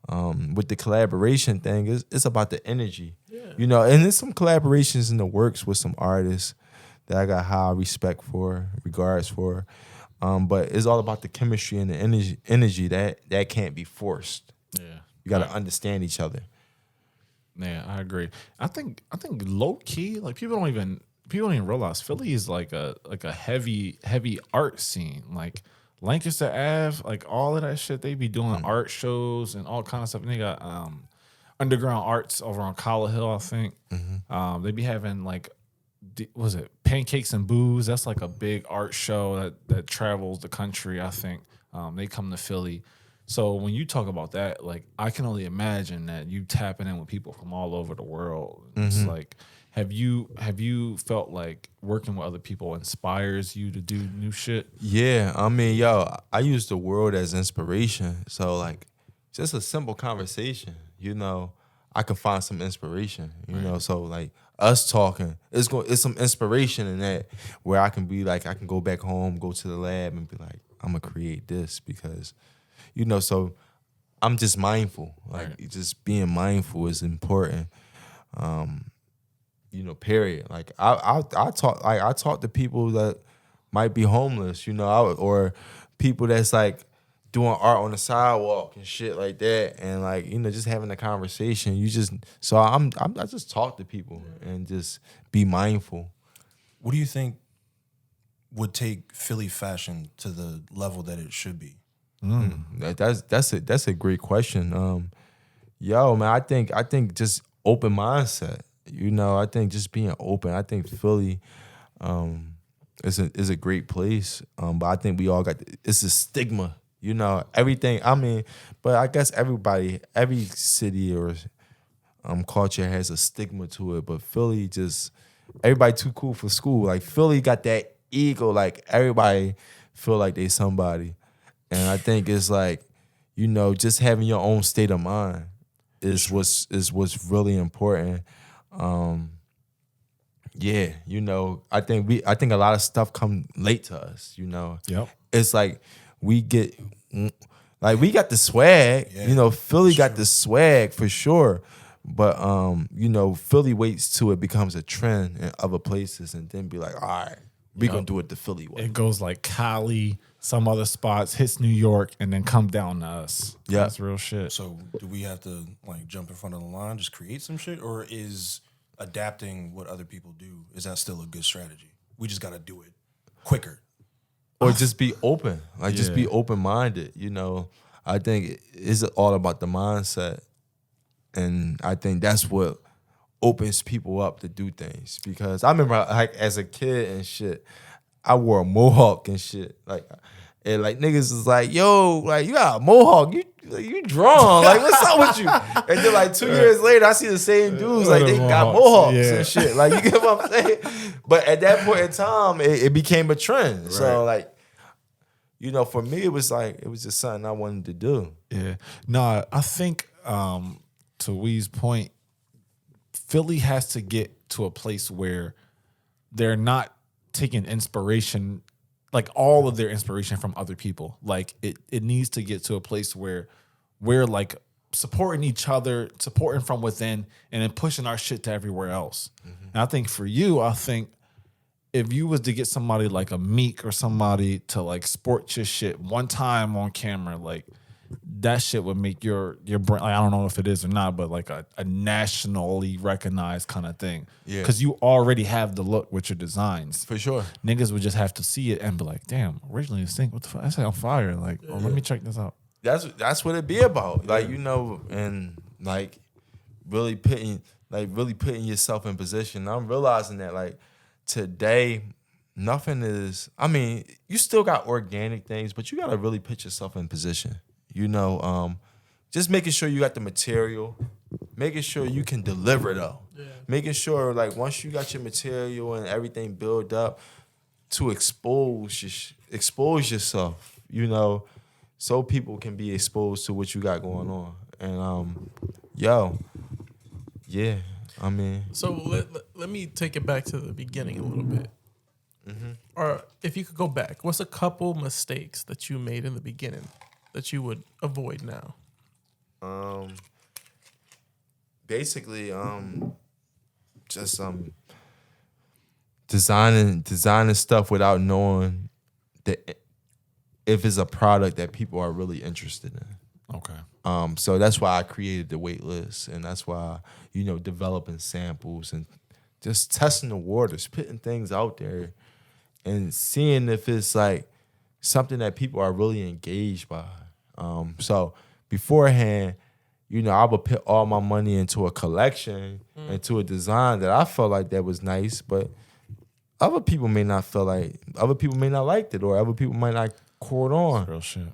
With the collaboration thing, it's about the energy, and there's some collaborations in the works with some artists that I got high respect for, regards for. But it's all about the chemistry and the energy that can't be forced. Yeah, you got to understand each other. Yeah, I agree. I think low key, like people don't even realize Philly is like a heavy art scene. Like Lancaster Ave, like all of that shit, they be doing art shows and all kinds of stuff. And they got Underground Arts over on Collar Hill, I think. They be having like, was it Pancakes and Booze? That's like a big art show that travels the country, I think. They come to Philly. So when you talk about that, like I can only imagine that you tapping in with people from all over the world. It's like, have you felt like working with other people inspires you to do new shit? Yeah, I mean, I use the world as inspiration. So like, just a simple conversation, I can find some inspiration. So like us talking, it's some inspiration in that where I can be like, I can go back home, go to the lab, and be like, I'm gonna create this because. So I'm just mindful. Like just being mindful is important. Period. Like I talk to people that might be homeless, or people that's like doing art on the sidewalk and shit like that, and like just having a conversation. I just talk to people and just be mindful. What do you think would take Philly fashion to the level that it should be? That's a great question. Man, I think just open mindset. I think just being open. I think Philly is a great place. But I think we all got it's a stigma. Everything. I mean, but I guess every city or culture has a stigma to it. But Philly just everybody too cool for school. Like Philly got that ego. Like everybody feel like they somebody. And I think it's like, just having your own state of mind is what's really important. I think a lot of stuff come late to us. Yep. It's like we got the swag. Philly got the swag for sure. But Philly waits till it becomes a trend in other places, and then be like, all right, we gonna do it the Philly way. It goes like Cali, some other spots, hits New York, and then come down to us. Yeah, that's real shit. So do we have to like jump in front of the line, just create some shit, or is adapting what other people do, is that still a good strategy? We just gotta do it quicker, or just be open, just be open minded. I think it's all about the mindset, and I think that's what opens people up to do things. Because I remember like as a kid and shit, I wore a mohawk and shit. And niggas is like, yo, like you got a mohawk, you drawn. Like, what's up with you? And then like 2 years later, I see the same dudes, like they got mohawks and shit. Like, you get what I'm saying? But at that point in time, it became a trend. Right. So like, for me, it was just something I wanted to do. Yeah. No, I think to Wee's point, Philly has to get to a place where they're not taking inspiration, like all of their inspiration from other people. Like it needs to get to a place where we're like supporting each other, supporting from within, and then pushing our shit to everywhere else. Mm-hmm. And I think for you, if you was to get somebody like a Meek or somebody to like sport your shit one time on camera, like that shit would make your brand, like, I don't know if it is or not, but like a nationally recognized kind of thing. Yeah. Because you already have the look with your designs. For sure. Niggas would just have to see it and be like, damn, originally this thing, what the fuck? That's on fire. Like, let me check this out. That's what it be about. Like, and like really putting yourself in position. I'm realizing that like today, nothing is, I mean, you still got organic things, but you gotta really put yourself in position. Just making sure you got the material, making sure you can deliver though. Yeah. Making sure like once you got your material and everything built up, to expose yourself, you know, so people can be exposed to what you got going on. And yeah, I mean. So let me take it back to the beginning a little bit. Or if you could go back, what's a couple mistakes that you made in the beginning that you would avoid now? Basically, just designing stuff without knowing that if it's a product that people are really interested in. Okay. So that's why I created the wait list, and that's why, you know, developing samples and just testing the waters, putting things out there and seeing if it's like something that people are really engaged by. So beforehand, you know, I would put all my money into a collection, into a design that I felt like that was nice, but other people may not like it, or other people might not caught on. Real shit.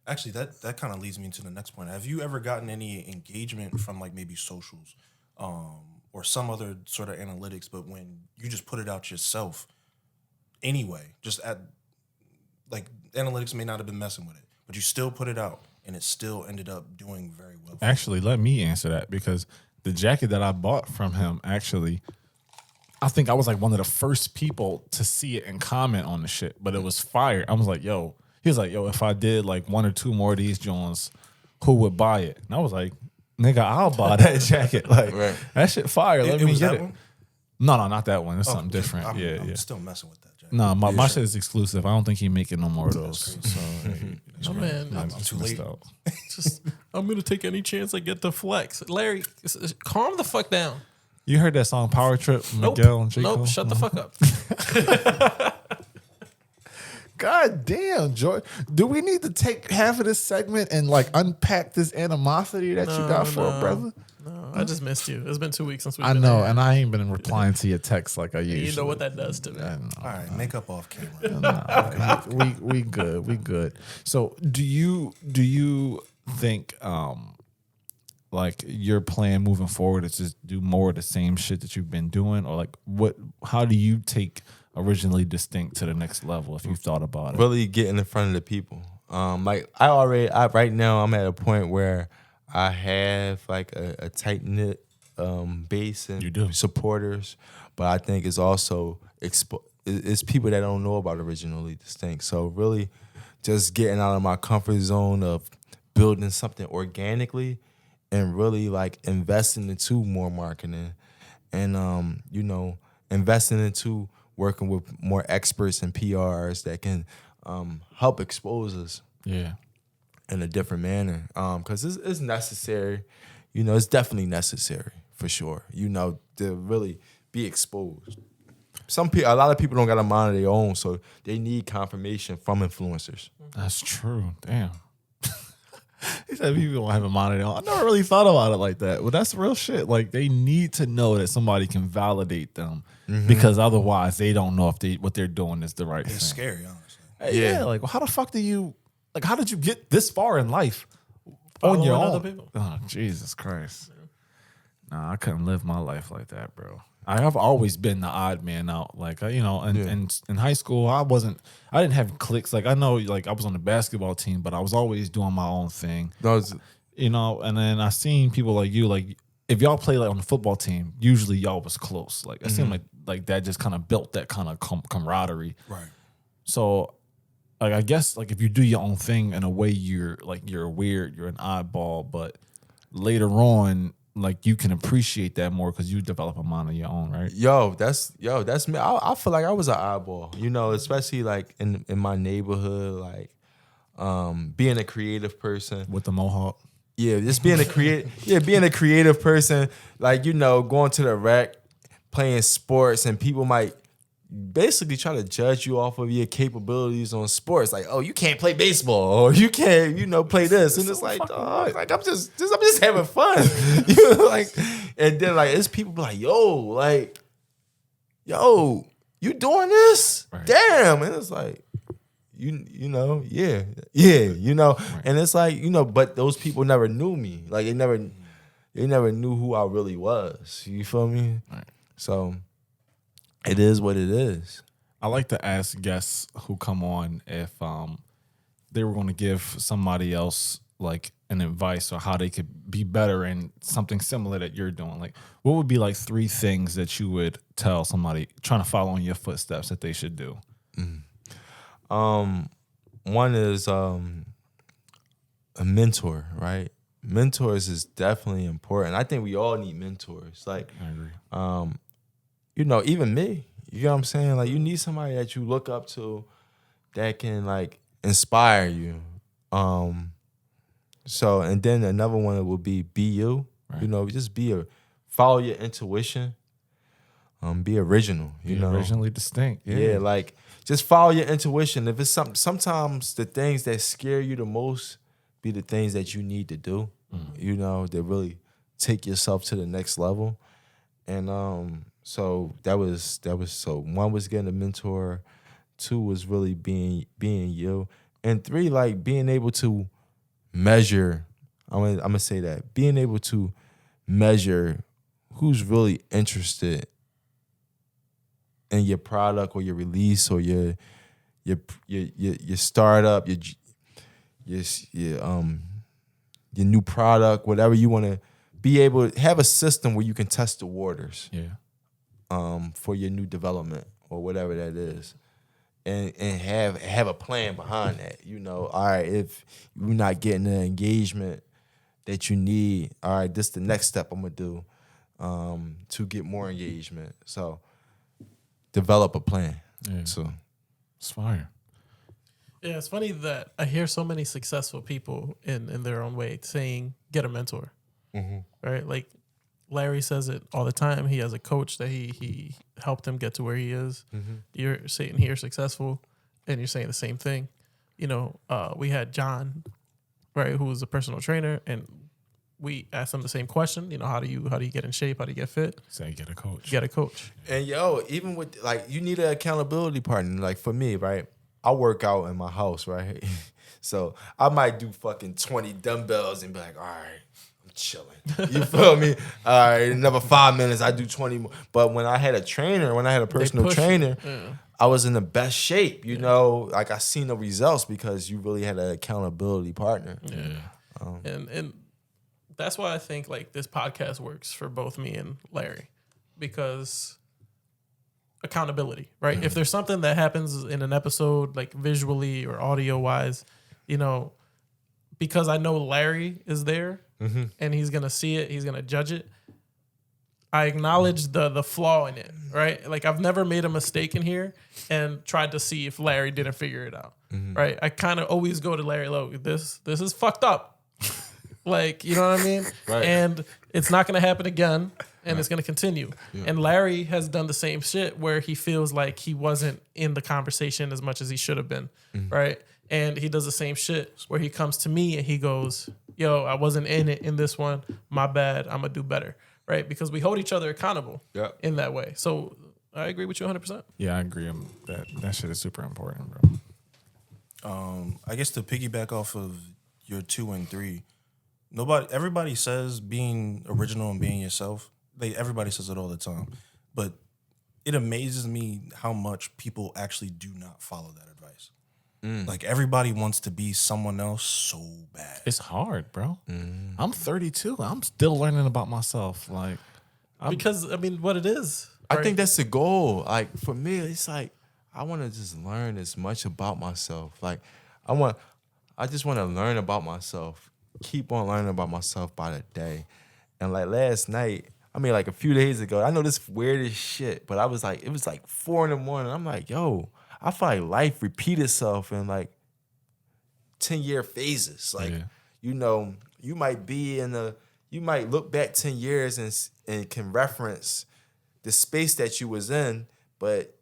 Actually, that kind of leads me to the next point. Have you ever gotten any engagement from like maybe socials or some other sort of analytics, but when you just put it out yourself anyway, just at like analytics may not have been messing with it, but you still put it out and it still ended up doing very well. Actually, let me answer that, because the jacket that I bought from him, actually, I think I was like one of the first people to see it and comment on the shit, but it was fire. I was like, yo, he was like, yo, if I did like one or two more of these Jones, who would buy it? And I was like, nigga, I'll buy that jacket. Like, Right. that shit fire. Let me was get that it. one? No, not that one. It's something different. I'm yeah. still messing with that jacket. No, my shit is exclusive. I don't think he making no more of those. So, Oh man, I'm too late. just I'm gonna take any chance I get to flex. Larry, calm the fuck down. You heard that song Power Trip, Nope. Miguel and J. Cole? Nope. Shut the fuck up. God damn, Joy. Do we need to take half of this segment and like unpack this animosity that you got for a brother? No, I just missed you. It's been 2 weeks since we've I been know, here. and I ain't been replying to your texts like I usually. You know what that does to me. I know. All right, make up off camera. we good. We good. So do you think like your plan moving forward is just do more of the same shit that you've been doing, or like how do you take Originally Distinct to the next level if you've thought about it? Really getting in front of the people. Like right now I'm at a point where I have like a tight knit base and You do. supporters, but I think it's also it's people that don't know about Originally Distinct. So really just getting out of my comfort zone of building something organically and really like investing into more marketing and you know, investing into working with more experts and PRs that can help expose us Yeah. in a different manner. Because it's necessary. You know, it's definitely necessary for sure. You know, to really be exposed. A lot of people don't got a mind of their own, so they need confirmation from influencers. That's true. Damn. He said people don't have a mind of their own. I never really thought about it like that. Well, that's real shit. Like they need to know that somebody can validate them, because otherwise they don't know if what they're doing is the right thing. It's scary, honestly. Hey, yeah. Like, well, how the fuck how did you get this far in life on your Following own? other people. Oh, Jesus Christ. Nah, I couldn't live my life like that, bro. I have always been the odd man out. Like, you know, and in high school, I didn't have cliques. Like, I know, like, I was on the basketball team, but I was always doing my own thing. You know, and then I seen people like you, like, if y'all play like on the football team, usually y'all was close. Like, it seemed like that just kind of built that kind of camaraderie. Right. So, like, I guess, like, if you do your own thing in a way, you're weird, you're an oddball, but later on, like, you can appreciate that more because you develop a mind of your own, right? That's me. I feel like I was an oddball, you know, especially like in my neighborhood, like being a creative person. With the mohawk. Yeah, just being being a creative person, like, you know, going to the rec, playing sports, and people might basically try to judge you off of your capabilities on sports. Like, oh, you can't play baseball, or you can't, you know, play this. And it's like, dog, like I'm just having fun. You know, like, and then like it's people be like, yo, you doing this? Right. Damn. And it's like, you know, you know, right. And it's like, you know, but those people never knew me. Like they they never knew who I really was. You feel me? Right. So it is what it is. I like to ask guests who come on if they were going to give somebody else like an advice or how they could be better in something similar that you're doing. Like, what would be like 3 things that you would tell somebody trying to follow in your footsteps that they should do? One is a mentor, right? Mentors is definitely important. I think we all need mentors. Like, I agree. you know, even me. You know what I'm saying? Like, you need somebody that you look up to that can like inspire you. So, and then another one would be you. Right. You know, just follow your intuition. Be original. You know, originally distinct. Yeah, like just follow your intuition. If it's sometimes the things that scare you the most be the things that you need to do. You know, that really take yourself to the next level. And so that was so 1 was getting a mentor, 2 was really being you, and 3 like being able to measure. I'm gonna say that being able to measure who's really interested in your product or your release or your startup, your new product, whatever you want to be able to have a system where you can test the waters. Yeah. For your new development or whatever that is. And have a plan behind that. You know, all right, if you're not getting the engagement that you need, all right, this is the next step I'm gonna do to get more engagement. So develop a plan. Yeah. So It's fire. Yeah, it's funny that I hear so many successful people in their own way saying, get a mentor. Right? Like Larry says it all the time. He has a coach that he helped him get to where he is. You're sitting here successful and you're saying the same thing. You know, we had John, right, who was a personal trainer, and we asked him the same question. You know, how do you get in shape? How do you get fit? Say get a coach. Get a coach. And even with like you need an accountability partner. Like for me, right? I work out in my house, right? So I might do fucking 20 dumbbells and be like, all right, I'm chilling. You feel me? All right, another 5 minutes, I do 20 more. But when I had a trainer, when I had a personal trainer, I was in the best shape, you know? Like I seen the results because you really had an accountability partner. Yeah. And that's why I think like this podcast works for both me and Larry, because accountability, right? If there's something that happens in an episode, like visually or audio wise, you know, because I know Larry is there and he's going to see it, he's going to judge it. I acknowledge the flaw in it, right? Like I've never made a mistake in here and tried to see if Larry didn't figure it out, right? I kind of always go to Larry, look, this is fucked up. Like, you know what I mean? Right. And it's not going to happen again, and it's going to continue. Yeah. And Larry has done the same shit where he feels like he wasn't in the conversation as much as he should have been, right? And he does the same shit where he comes to me and he goes, yo, I wasn't in it in this one. My bad. I'm going to do better, right? Because we hold each other accountable in that way. So I agree with you 100%. Yeah, I agree. That shit is super important, bro. I guess to piggyback off of your 2 and 3, everybody says being original and being yourself. Everybody says it all the time, but it amazes me how much people actually do not follow that advice. Like everybody wants to be someone else so bad. It's hard, bro. I'm 32. I'm still learning about myself. Like, because I mean, what it is. I think that's the goal. Like for me, it's like I want to just learn as much about myself. Like I just want to learn about myself. Keep on learning about myself by the day. And like last night, I mean like a few days ago, I know this weirdest shit, but it was like 4 a.m. I'm like, yo, I feel like life repeat itself in like 10-year phases. Like, you know, you might look back 10 years and can reference the space that you was in, but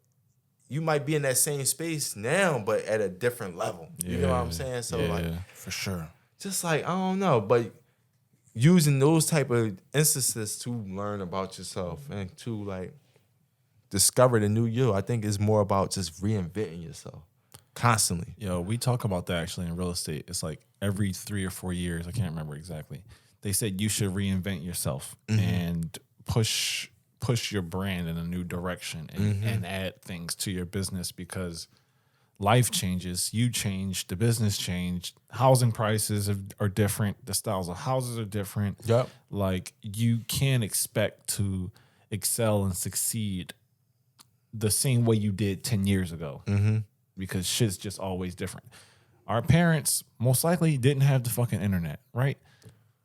you might be in that same space now, but at a different level. You know what I'm saying? So like, for sure. Just like, I don't know, but using those type of instances to learn about yourself and to like discover the new you, I think is more about just reinventing yourself constantly. Yo, we talk about that actually in real estate. It's like every 3 or 4 years, I can't remember exactly, they said you should reinvent yourself and push your brand in a new direction and add things to your business because life changes, you change, the business changed, housing prices are different, the styles of houses are different. Yep. Like you can't expect to excel and succeed the same way you did 10 years ago because shit's just always different. Our parents most likely didn't have the fucking internet, right?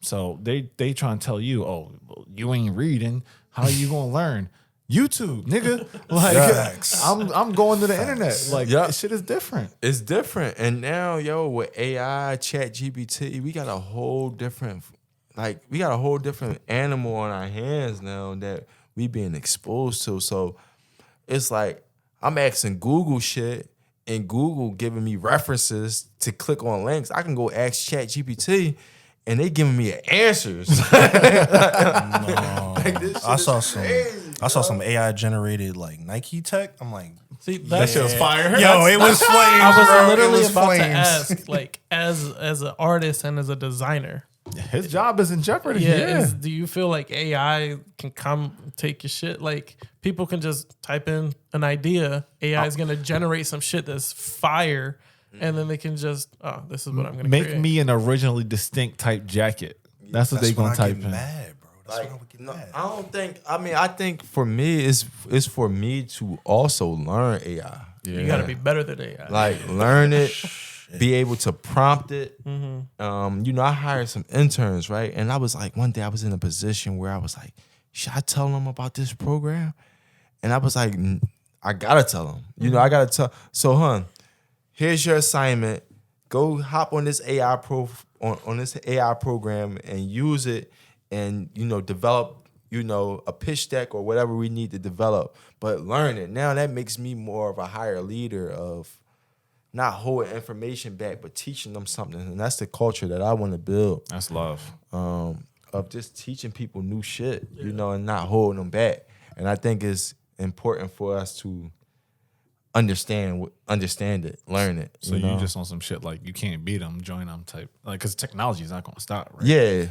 So they try and tell you, oh, you ain't reading. How you gonna learn? YouTube, nigga. Like I'm going to the internet. Like shit is different. It's different. And now, with AI, Chat GPT, we got a whole different animal on our hands now that we being exposed to. So it's like I'm asking Google shit and Google giving me references to click on links. I can go ask Chat GPT and they giving me answers. I saw some AI generated like Nike tech. I'm like, see, that shit was fire. Yo, it was flames. I was bro. literally It was about flames. to ask, like, as an artist and as a designer, His job is in jeopardy. do you feel like AI can come take your shit? Like, people can just type in an idea, AI is gonna generate some shit that's fire, and then they can just, this is what I'm gonna Make create. me an originally distinct type jacket. That's what they gonna type in. Mad, bro. That's when I would get mad. I think for me, it's for me to also learn AI. You gotta be better than AI. Like learn it, be able to prompt it. I hired some interns, right? And I was like, one day I was in a position where I was like, should I tell them about this program? And I was like, I gotta tell them. I gotta tell. So, here's your assignment. Go hop on this AI on this AI program and use it, and develop a pitch deck or whatever we need to develop. But learn it now. That makes me more of a higher leader of not holding information back, but teaching them something. And that's the culture that I want to build. That's love. Of just teaching people new shit, and not holding them back. And I think it's important for us to understand it, learn it. So you just on some shit like you can't beat them, join them type. Like, because technology is not going to stop, right? Yeah,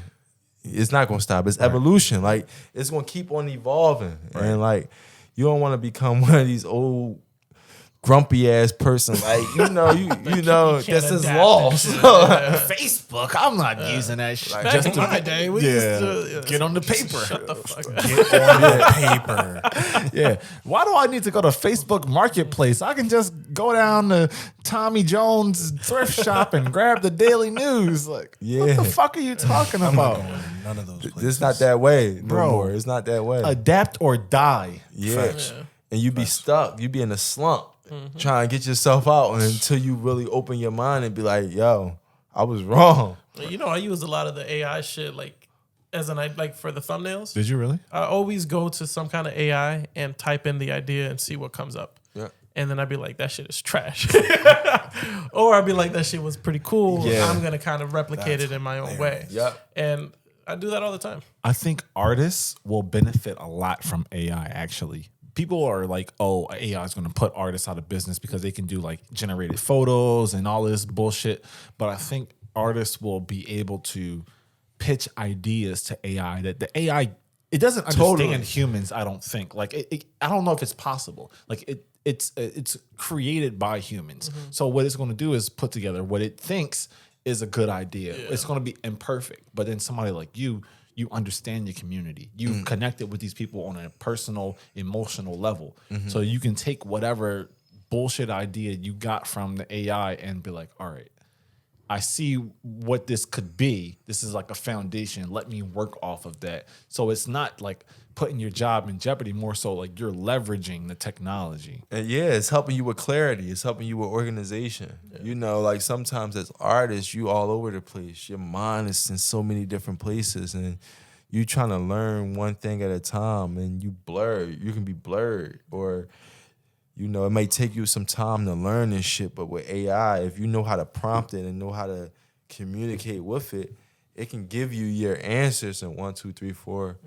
it's not going to stop. It's evolution. Like, it's going to keep on evolving. Right. And, like, you don't want to become one of these old grumpy ass person, like that's just lost. Facebook, I'm not using that shit. Like, Back in my day, we used to get on the paper. Shut the fuck up. Get on the paper. Yeah. Why do I need to go to Facebook Marketplace? I can just go down to Tommy Jones thrift shop and grab the Daily News. Like, what the fuck are you talking about? None of those places. It's not that way, Bro. more. It's not that way. Adapt or die. Yeah. And you be stuck. You be in a slump. Trying to get yourself out until you really open your mind and be like, yo, I was wrong. I use a lot of the AI shit, like, like for the thumbnails. Did you really? I always go to some kind of AI and type in the idea and see what comes up. Yeah. And then I'd be like, that shit is trash. Or I'd be like, that shit was pretty cool. Yeah. I'm going to kind of replicate it in my own way. Yeah. And I do that all the time. I think artists will benefit a lot from AI, actually. People are like, oh, AI is going to put artists out of business because they can do like generated photos and all this bullshit. But I think artists will be able to pitch ideas to AI that the AI, it doesn't understand humans, I don't think. Like, I don't know if it's possible. Like, it's created by humans. So what it's going to do is put together what it thinks is a good idea. Yeah. It's going to be imperfect. But then somebody like you understand your community. You've connected with these people on a personal, emotional level. So you can take whatever bullshit idea you got from the AI and be like, all right, I see what this could be. This is like a foundation. Let me work off of that. So it's not like putting your job in jeopardy, more so like you're leveraging the technology. And it's helping you with clarity. It's helping you with organization. Yeah. Like sometimes as artists, you all over the place. Your mind is in so many different places and you trying to learn one thing at a time and you can be blurred or, it may take you some time to learn this shit, but with AI, if you know how to prompt it and know how to communicate with it, it can give you your answers in 1, 2, 3, 4.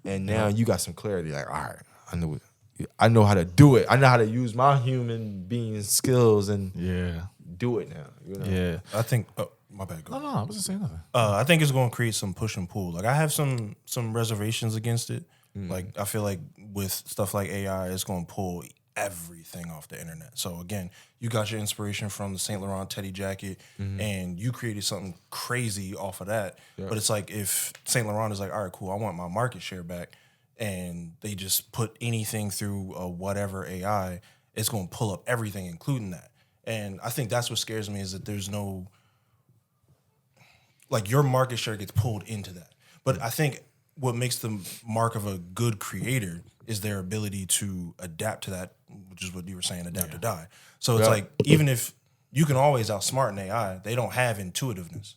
And now you got some clarity. Like, all right, I know how to do it. I know how to use my human being skills and do it now. Yeah, I think My bad. No, I wasn't saying nothing. I think it's going to create some push and pull. Like I have some reservations against it. Like I feel like with stuff like AI, it's going to pull everything off the internet. So again, you got your inspiration from the Saint Laurent Teddy jacket, and you created something crazy off of that. But it's like if Saint Laurent is like, all right, cool, I want my market share back, and they just put anything through whatever AI, it's going to pull up everything, including that. And I think that's what scares me is that there's no, like your market share gets pulled into that. But I think what makes the mark of a good creator is their ability to adapt to that, which is what you were saying, adapt or die. So it's like, even if you can always outsmart an AI, they don't have intuitiveness.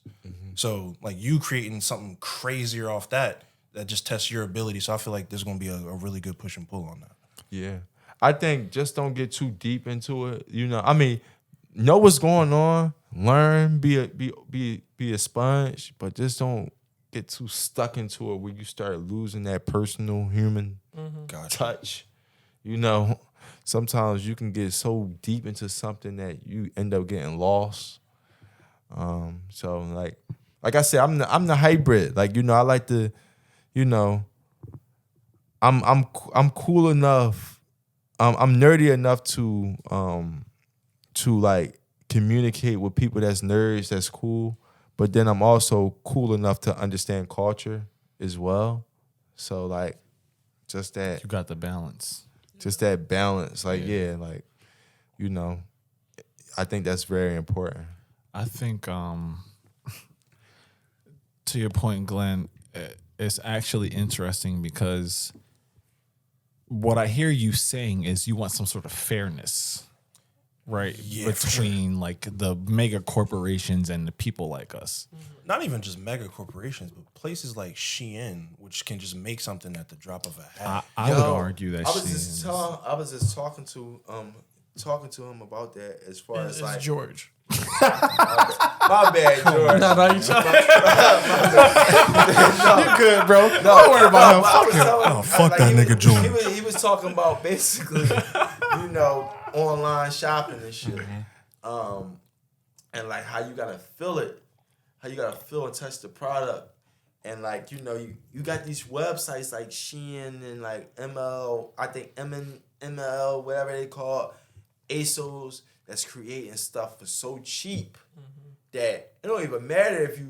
So like you creating something crazier off that just tests your ability. So I feel like there's going to be a really good push and pull on that. Yeah. I think just don't get too deep into it. You know, I mean, know what's going on, learn, be a sponge, but just don't get too stuck into it where you start losing that personal human touch. You know, sometimes you can get so deep into something that you end up getting lost. So like I said, I'm the hybrid. Like, you know, I like to, you know, I'm cool enough. I'm nerdy enough to like communicate with people that's nerds, that's cool. But then I'm also cool enough to understand culture as well. So like, just that. You got the balance. Just that balance. Like, yeah, like, you know, I think that's very important. I think, to your point, Glenn, it's actually interesting because what I hear you saying is you want some sort of fairness, right? Yeah, between like the mega corporations and the people like us. Not even just mega corporations, but places like Shein, which can just make something at the drop of a hat. I would argue that I was just talking to him about that as far as like George. my bad, George. No, you You good, bro? Don't worry about him. Fuck that nigga George. He was talking about basically, you know, online shopping and shit. And like how you gotta feel it, how you gotta feel and touch the product. And like, you know, you got these websites like Shein and like ML, I think ML, whatever they call it, ASOS, that's creating stuff for so cheap that it don't even matter if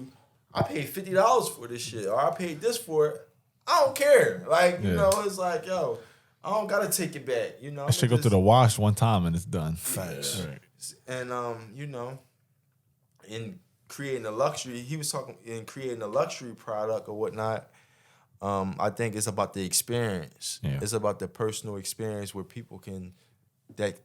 I paid $50 for this shit or I paid this for it. I don't care. Like, you know, it's like, yo, I don't gotta take it back. You know, I should go through the wash one time and it's done. Facts. Right. And you know, in creating a luxury, he was talking in creating a luxury product or whatnot. I think it's about the experience. Yeah. It's about the personal experience where people can that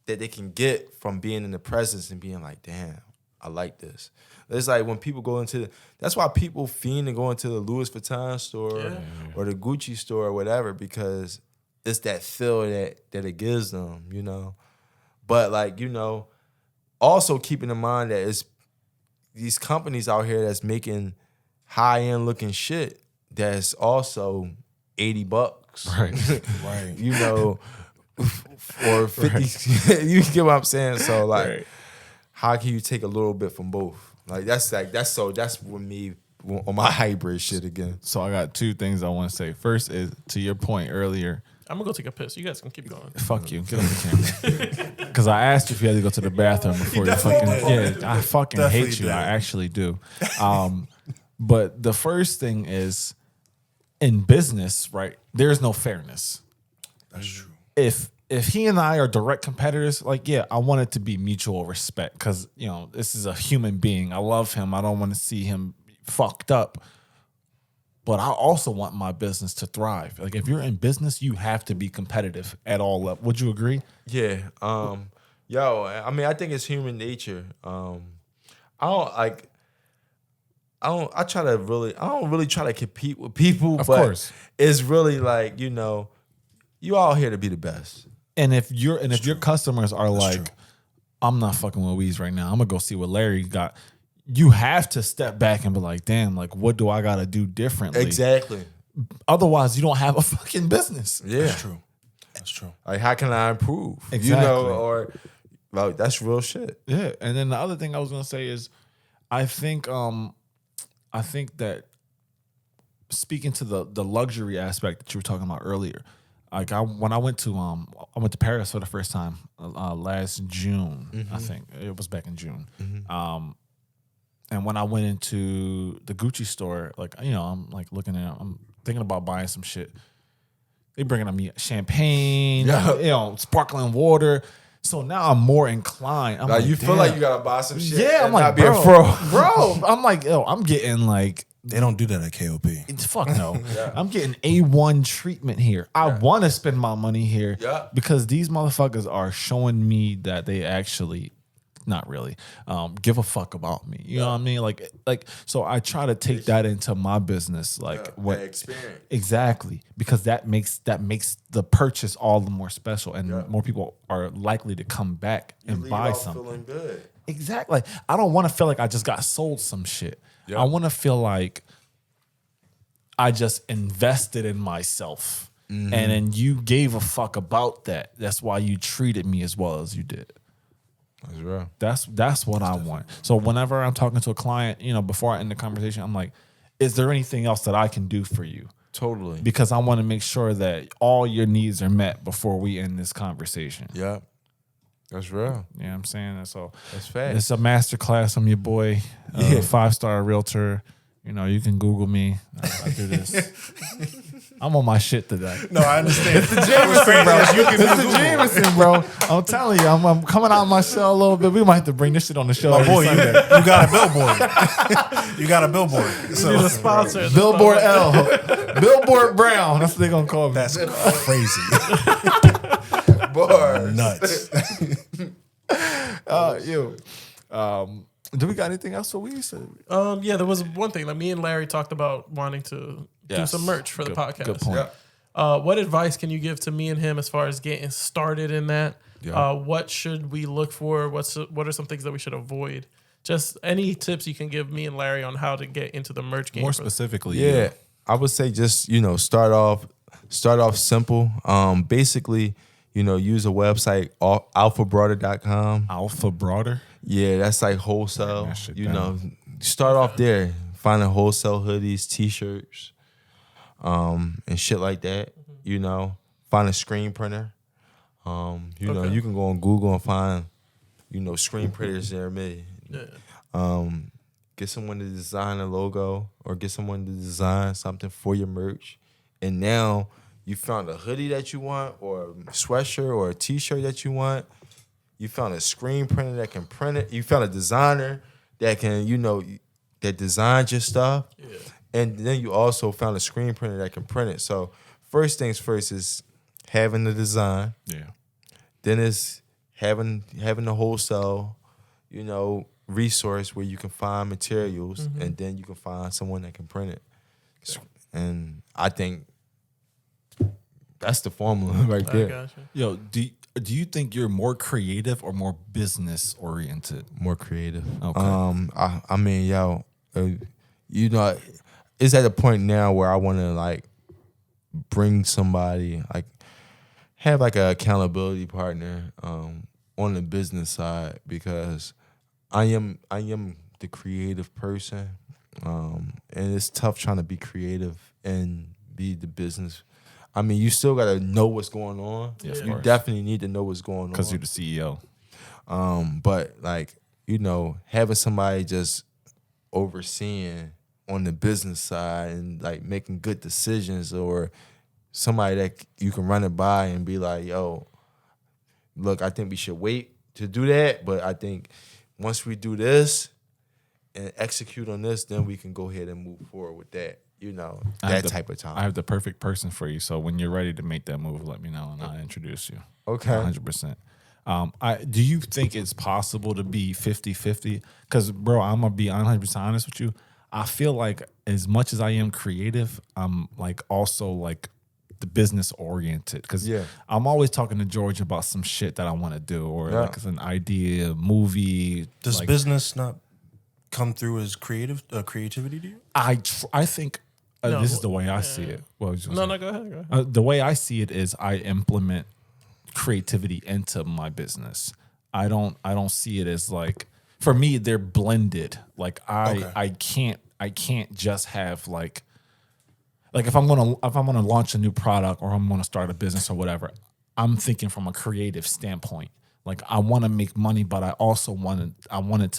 they can get from being in the presence and being like, damn, I like this. It's like when people go into that's why people fiend to go into the Louis Vuitton store or the Gucci store or whatever, because it's that feel that it gives them, you know. But like, you know, also keeping in mind that it's these companies out here that's making high-end looking shit that's also $80. Right. You know, or 50. You get what I'm saying? So like, how can you take a little bit from both? That's with me on my hybrid shit again. So I got two things I want to say. First is to your point earlier. I'm gonna go take a piss. You guys can keep going. Fuck you. Get on the camera. Because I asked you if you had to go to the bathroom before you fucking. Yeah, I fucking Definitely hate you. did. I actually do. But the first thing is in business, right? There's no fairness. That's true. If he and I are direct competitors, like, yeah, I want it to be mutual respect because, you know, this is a human being. I love him. I don't want to see him fucked up. But I also want my business to thrive. Like, if you're in business, you have to be competitive at all levels. Would you agree? Yeah. I mean, I think it's human nature. I don't really try to compete with people. Of but course. It's really like, you know, you all here to be the best. And if your customers are like, true. I'm not fucking with Weeze right now. I'm gonna go see what Larry got. You have to step back and be like, damn, like, what do I gotta do differently? Exactly. Otherwise, you don't have a fucking business. Yeah. That's true. Like, how can I improve? Exactly. You know, or like, that's real shit. Yeah. And then the other thing I was gonna say is, I think that speaking to the luxury aspect that you were talking about earlier, like when I went to Paris for the first time last June. I think it was back in June. And when I went into the Gucci store, like, you know, I'm thinking about buying some shit. They bringing me champagne, you know, sparkling water. So now I'm more inclined. I'm like, you feel like you gotta buy some shit. Yeah, I'm like, be a pro. bro. I'm like, yo, I'm getting like, They don't do that at KOP. fuck no. I'm getting A1 treatment here. I want to spend my money here because these motherfuckers are showing me that they actually, not really, give a fuck about me. You know what I mean? Like, so I try to take that into my business, like what experience. Exactly, because that makes the purchase all the more special, and more people are likely to come back and buy something. Feeling good. Exactly. I don't want to feel like I just got sold some shit. I want to feel like I just invested in myself, and then you gave a fuck about that. That's why you treated me as well as you did. That's real. That's what I want. So whenever I'm talking to a client, you know, before I end the conversation, I'm like, is there anything else that I can do for you? Totally. Because I want to make sure that all your needs are met before we end this conversation. Yeah. That's real. You know what I'm saying? So that's fact. It's a master class. I'm your boy, 5-star realtor. You know, you can Google me. I do this. I'm on my shit today. No, I understand. It's the Jameson, bro. It's the Jameson, bro. I'm telling you, I'm coming out of my shell a little bit. We might have to bring this shit on the show. My boy, you got a billboard. You got a billboard. So, you need a sponsor. Billboard L. Billboard Brown. That's what they're going to call me. That's crazy. Bars. Nuts. Do we got anything else for we said? Yeah, there was one thing. Like me and Larry talked about wanting to do some merch for the podcast. Good point. What advice can you give to me and him as far as getting started in that? What should we look for? What are some things that we should avoid? Just any tips you can give me and Larry on how to get into the merch game. More specifically, I would say just, you know, start off simple. Basically, you know, use a website, alphabroader.com. Alpha Broader? Yeah, that's like wholesale. You know, start off there. Finding wholesale hoodies, T-shirts, and shit like that. You know, find a screen printer. You know, you can go on Google and find, you know, screen printers there. Get someone to design a logo or get someone to design something for your merch. And now you found a hoodie that you want or a sweatshirt or a T-shirt that you want. You found a screen printer that can print it. You found a designer that can, you know, that designs your stuff. Yeah. And then you also found a screen printer that can print it. So first things first is having the design. Yeah. Then it's having the wholesale, you know, resource where you can find materials, and then you can find someone that can print it. And I think that's the formula right there. Gotcha. Yo, do you think you're more creative or more business oriented? More creative. Okay. I mean, yo, you know, it's at a point now where I want to like bring somebody, like have like an accountability partner on the business side, because I am the creative person, and it's tough trying to be creative and be the business. I mean, you still gotta know what's going on. Yeah, you definitely need to know what's going on because you're the CEO. But like, you know, having somebody just overseeing on the business side and like making good decisions, or somebody that you can run it by and be like, yo, look, I think we should wait to do that, but I think once we do this and execute on this, then we can go ahead and move forward with that. You know, that type of time. I have the perfect person for you. So when you're ready to make that move, let me know and I'll introduce you. Okay. 100%. Do you think it's possible to be 50-50? Because, bro, I'm going to be 100% honest with you. I feel like as much as I am creative, I'm like also like the business oriented. Because I'm always talking to George about some shit that I want to do, or like it's an idea, movie. Does like, business not come through as creativity to you? I think... this is the way I see it. Well, no, go ahead. The way I see it is I implement creativity into my business. I don't see it as like for me, they're blended. Like Okay. I can't just have like if I'm gonna launch a new product or I'm gonna start a business or whatever, I'm thinking from a creative standpoint. Like I want to make money, but I also want it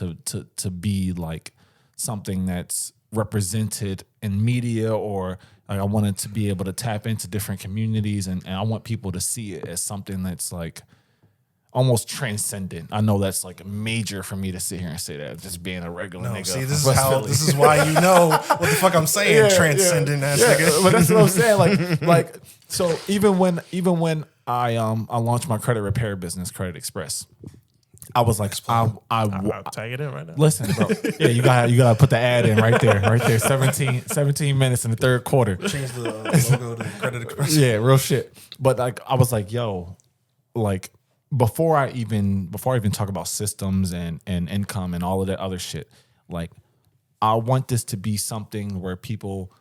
to be like something that's represented in media, or like I want it to be able to tap into different communities, and I want people to see it as something that's like almost transcendent. I know that's like major for me to sit here and say that, just being a regular nigga. See, from West Philly. this is why you know what the fuck I'm saying. Transcendent ass nigga. But that's what I'm saying. Like so even when I launched my credit repair business, Credit Express, I was like, I'll tag it in right now. listen, bro. Yeah, you gotta put the ad in right there. 17 minutes in the third quarter. Change the logo to Credit Express. Yeah, real shit. But like I was like, yo, like before I even talk about systems and income and all of that other shit, like I want this to be something where people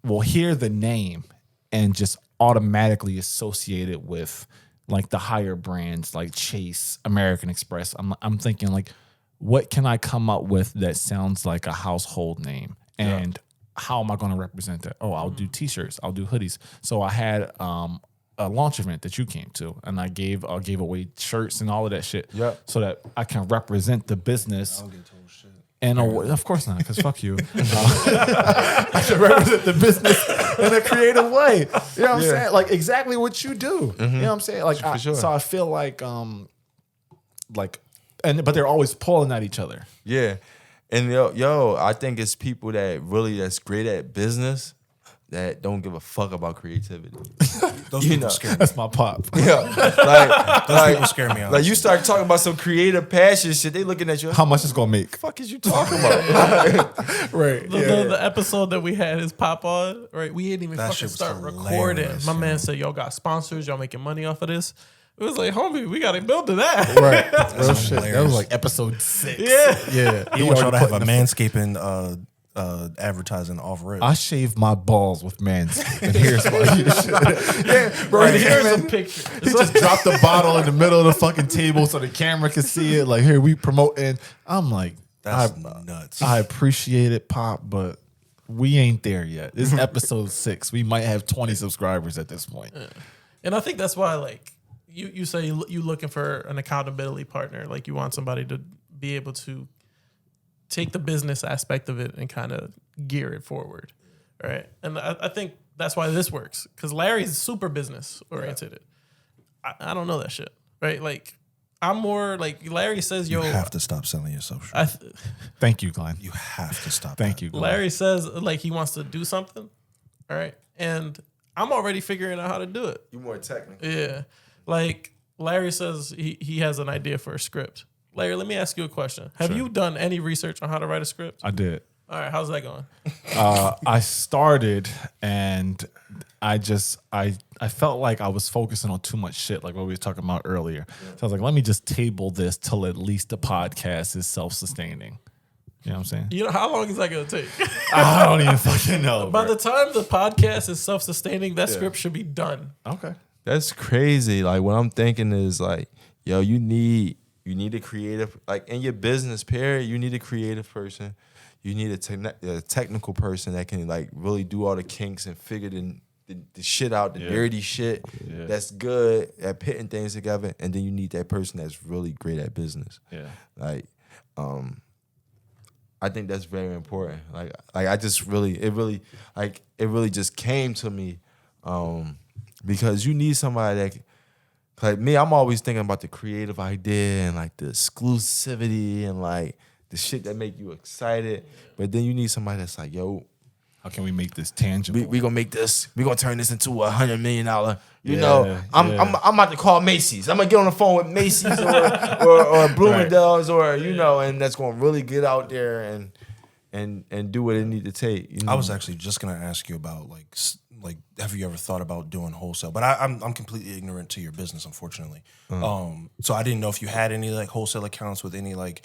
will hear the name and just automatically associate it with like the higher brands like Chase, American Express. I'm thinking like, what can I come up with that sounds like a household name? And how am I going to represent that? Oh, I'll do T-shirts, I'll do hoodies. So I had a launch event that you came to, and I gave away shirts and all of that shit. Yeah. So that I can represent the business. I don't get told shit. And of course not, because fuck you. I should represent the business in a creative way. You know what I'm saying? Like exactly what you do. You know what I'm saying? Like sure. so I feel like but they're always pulling at each other. Yeah. And yo, I think it's people that's great at business that don't give a fuck about creativity. Those people scare me. That's my pop. Yeah. Those people scare me. Like you start talking about some creative passion shit, they looking at you. How much it's gonna make? The fuck is you talking about? Right. The episode that we had his pop on, right? We didn't even That fucking shit was start hilarious, recording. My yo. man said, y'all got sponsors, y'all making money off of this. It was like, homie, we got to build to that. Right. Real shit. That hilarious. was like episode 6. Yeah. Yeah. He wants y'all to have a manscaping advertising off rip. I shave my balls with Mancave. And here's why you should. Yeah, bro. Right, Here's here's a picture. He just dropped the bottle in the middle of the fucking table so the camera can see it. Like, here we promoting. I'm like, That's nuts. I appreciate it, Pop, but we ain't there yet. This is episode 6. We might have 20 subscribers at this point. And I think that's why, like, you say you looking for an accountability partner. Like, you want somebody to be able to take the business aspect of it and kind of gear it forward, right? And I think that's why this works, because Larry's super business oriented. I don't know that shit, right? Like, I'm more like Larry says, yo, you have to stop selling yourself short. Thank you, Glenn. You have to stop. Thank that. you, Glenn. Larry says like he wants to do something, all right? And I'm already figuring out how to do it. You more technical. Yeah. Like Larry says he has an idea for a script. Larry, let me ask you a question. Have you done any research on how to write a script? I did. All right, how's that going? I started and I felt like I was focusing on too much shit, like what we were talking about earlier. So I was like, let me just table this till at least the podcast is self-sustaining. You know what I'm saying? You know, how long is that going to take? I don't even fucking know. By bro. the time the podcast is self-sustaining, that script should be done. Okay. That's crazy. Like what I'm thinking is like, yo, you need a creative, like in your business period, you need a creative person. You need a technical person that can like really do all the kinks and figure the shit out, the dirty shit that's good at putting things together. And then you need that person that's really great at business. Yeah. Like, I think that's very important. Like I just really, it really just came to me, because you need somebody that, like me, I'm always thinking about the creative idea and like the exclusivity and like the shit that make you excited. But then you need somebody that's like, yo, How can we make this tangible? we gonna make this, we gonna turn this into $100 million. You Yeah, know, I'm about to call Macy's. I'm gonna get on the phone with Macy's or Bloomingdale's or you know, and that's gonna really get out there and do what it need to take. You know? I was actually just gonna ask you about like have you ever thought about doing wholesale? But I'm completely ignorant to your business, unfortunately. So I didn't know if you had any like wholesale accounts with any like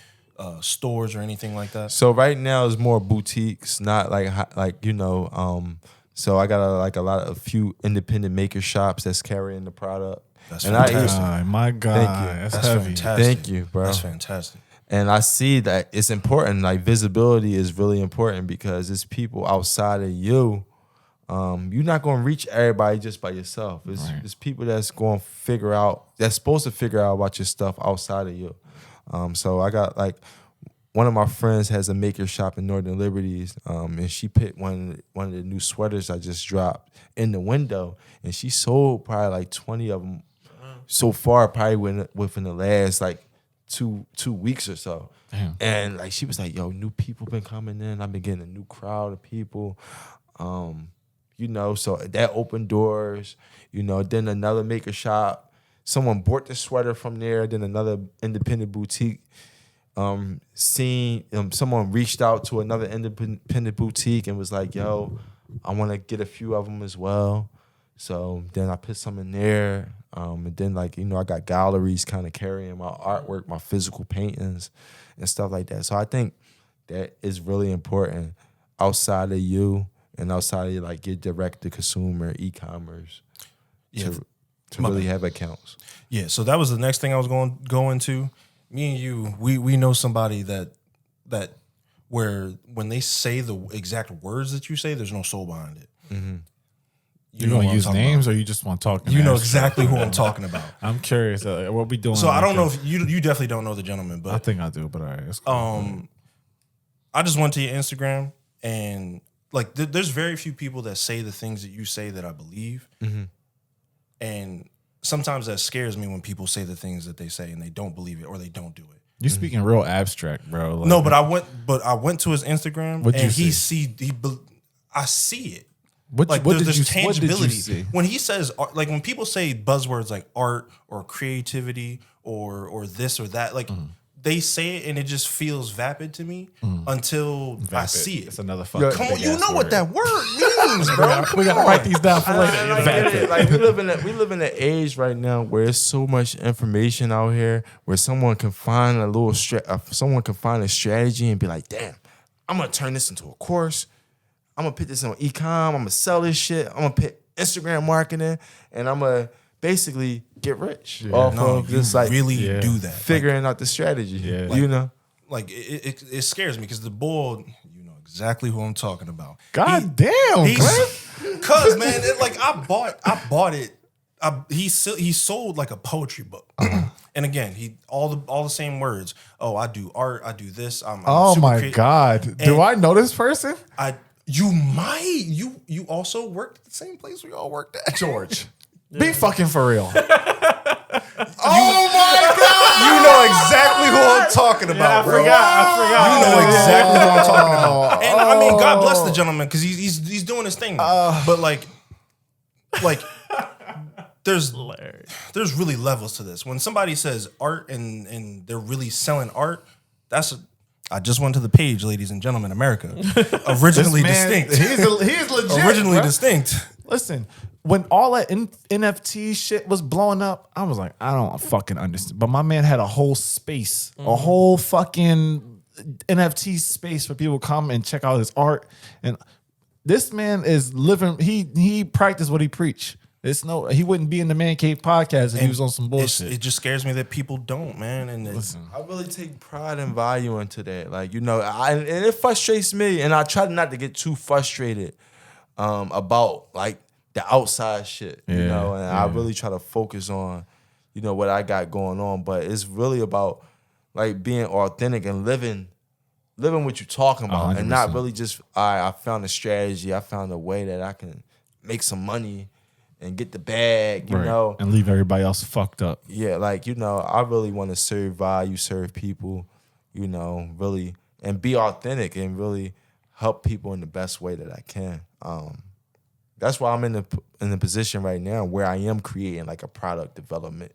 stores or anything like that. So right now it's more boutiques, not like you know. So I got a few independent maker shops that's carrying the product. That's and fantastic. My God, Thank you. That's That's heavy. fantastic. Thank you, bro. That's fantastic. And I see that it's important. Like visibility is really important because it's people outside of you. You're not going to reach everybody just by yourself. It's people that's going to that's supposed to figure out about your stuff outside of you. So I got like one of my friends has a maker shop in Northern Liberties, and she picked one of the new sweaters I just dropped in the window, and she sold probably like 20 of them so far, probably within the last like two weeks or so. Damn. And like she was like, yo, new people been coming in. I've been getting a new crowd of people. So that opened doors, then another maker shop. Someone bought the sweater from there, then another independent boutique. Someone reached out to another independent boutique and was like, yo, I want to get a few of them as well. So then I put some in there. And then I got galleries kind of carrying my artwork, my physical paintings and stuff like that. So I think that is really important outside of you and outside of like your direct to consumer e-commerce to really have accounts. Yeah, so that was the next thing I was going to go into. Me and you, we know somebody that where when they say the exact words that you say, there's no soul behind it. Mm-hmm. You gonna use names, or you just want to talk? You know exactly who I'm talking about. I'm curious. What we doing? So I don't know if you definitely don't know the gentleman, but I think I do. But all right, it's cool. I just went to your Instagram and like there's very few people that say the things that you say that I believe, and sometimes that scares me when people say the things that they say and they don't believe it or they don't do it. You speaking real abstract, bro. Like, no, but I went to his Instagram and I see it. What did you tangibility. see? When he says, like when people say buzzwords like art or creativity or this or that, like they say it and it just feels vapid to me until I see it. It's another fucking Come on, you know what that word means, bro. We gotta write these down for later. Like we live in an age right now where there's so much information out here where someone can find someone can find a strategy and be like, damn, I'm gonna turn this into a course. I'm gonna put this on e-com. I'm gonna sell this shit. I'm gonna put Instagram marketing, and I'm gonna basically get rich off of just like really do that, figuring out the strategy. Yeah. Like it scares me because the bull, you know exactly who I'm talking about. God damn, cuz man, I bought it. He sold like a poetry book. And again, all the same words. Oh, I do art. I do this. I'm oh my God, do I know this person? You also worked at the same place we all worked at, George. Be fucking for real. Oh my God! You know exactly who I'm talking about, bro. I forgot. You know exactly who I'm talking about. And I mean, God bless the gentleman because he's doing his thing. But like there's really levels to this. When somebody says art and they're really selling art, I just went to the page, ladies and gentlemen, America. Originally distinct. He's legit. Originally bro. distinct. Listen, when all that NFT shit was blowing up, I was like, I don't fucking understand. But my man had a whole space, a whole fucking NFT space for people to come and check out his art. And this man is living. He practiced what he preached. He wouldn't be in the Mancave podcast if he was on some bullshit. It just scares me that people don't, man. And I really take pride and value into that. Like, and it frustrates me. And I try not to get too frustrated about like the outside shit, and I really try to focus on, what I got going on. But it's really about like being authentic and living what you're talking about, 100%. and not really just I found a strategy, I found a way that I can make some money and get the bag, you know, and leave everybody else fucked up. Yeah, like I really want to serve people, really, and be authentic and really help people in the best way that I can. That's why I'm in the position right now where I am creating like a product development,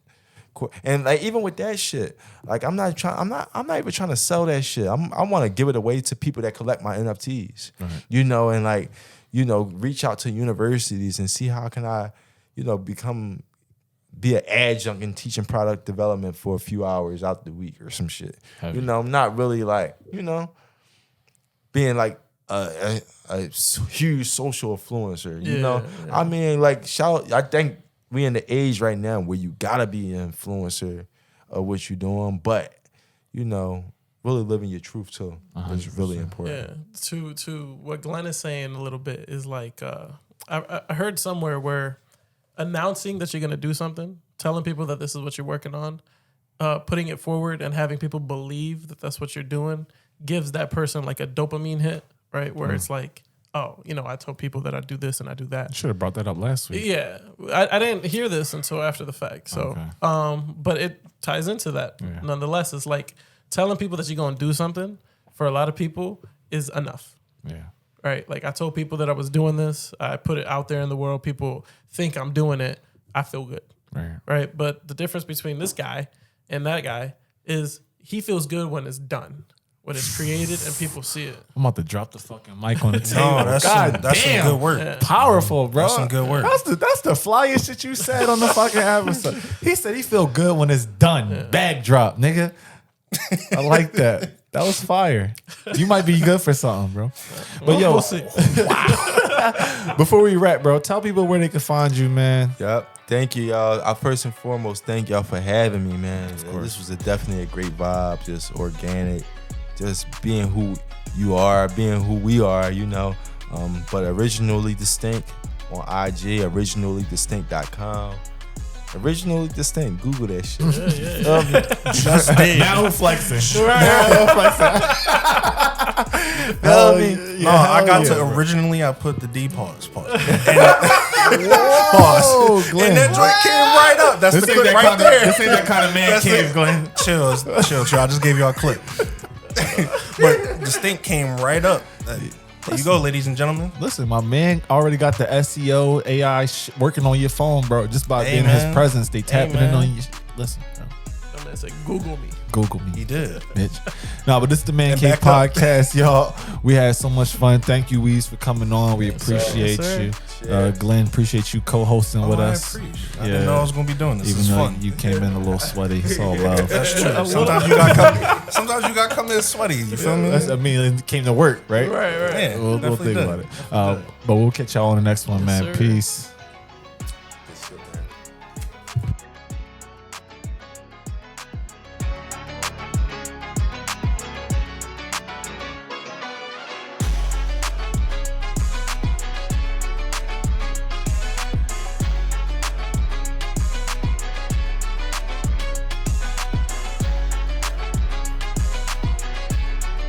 and like even with that shit, like I'm not even trying to sell that shit. I want to give it away to people that collect my NFTs, and like. Reach out to universities and see how can I, be an adjunct in teaching product development for a few hours out the week or some shit. I'm not really like, being like a huge social influencer. Yeah. I mean, like I think we in the age right now where you gotta be an influencer of what you're doing, but really living your truth too. It's really important. Yeah. To what Glenn is saying a little bit is like I heard somewhere where announcing that you're going to do something, telling people that this is what you're working on, putting it forward and having people believe that that's what you're doing gives that person like a dopamine hit, right? Where it's like, oh, I told people that I do this and I do that. Should have brought that up last week. Yeah. I didn't hear this until after the fact. So, but it ties into that. Yeah. Nonetheless, it's like telling people that you're going to do something for a lot of people is enough. Yeah. Right. Like I told people that I was doing this. I put it out there in the world. People think I'm doing it. I feel good. Right. But the difference between this guy and that guy is he feels good when it's done. When it's created and people see it. I'm about to drop the fucking mic on the table. No, that's some good work. Yeah. Powerful, bro. That's some good work. That's the flyest shit you said on the fucking episode. He said he feel good when it's done. Yeah. Bag drop, nigga. I like that. That was fire. You might be good for something, bro. But we'll see. Wow. Before we wrap, bro, tell people where they can find you, man. Yep. Thank you, y'all. I first and foremost thank y'all for having me, man. This was definitely a great vibe, just organic. Just being who you are, being who we are, but originally distinct on IG, originallydistinct.com. Originally distinct, Google that shit. Just did. Now flexing. No, I got to originally. I put the D pause. Pause. And Glenn. And that joint came right up. That's this the clip right there. This ain't that kind of man cave, Glenn. Chill. I just gave y'all a clip. But distinct came right up. There you go, ladies and gentlemen. Listen, my man already got the SEO AI working on your phone, bro. Just by being in his presence, they tapping in on you. Listen, bro. That man said, Google me. Google me. He did. Bitch. No, but this is the Mancave podcast, y'all. We had so much fun. Thank you, Weez, for coming on. We appreciate you. Glenn, appreciate you co-hosting with us. I didn't know I was going to be doing this. Even though you came in a little sweaty. It's all love. That's true. Sometimes you got to come in sweaty. You feel me? It came to work, right? Right. Yeah, We'll think about it. But we'll catch y'all on the next one, man. Sir. Peace.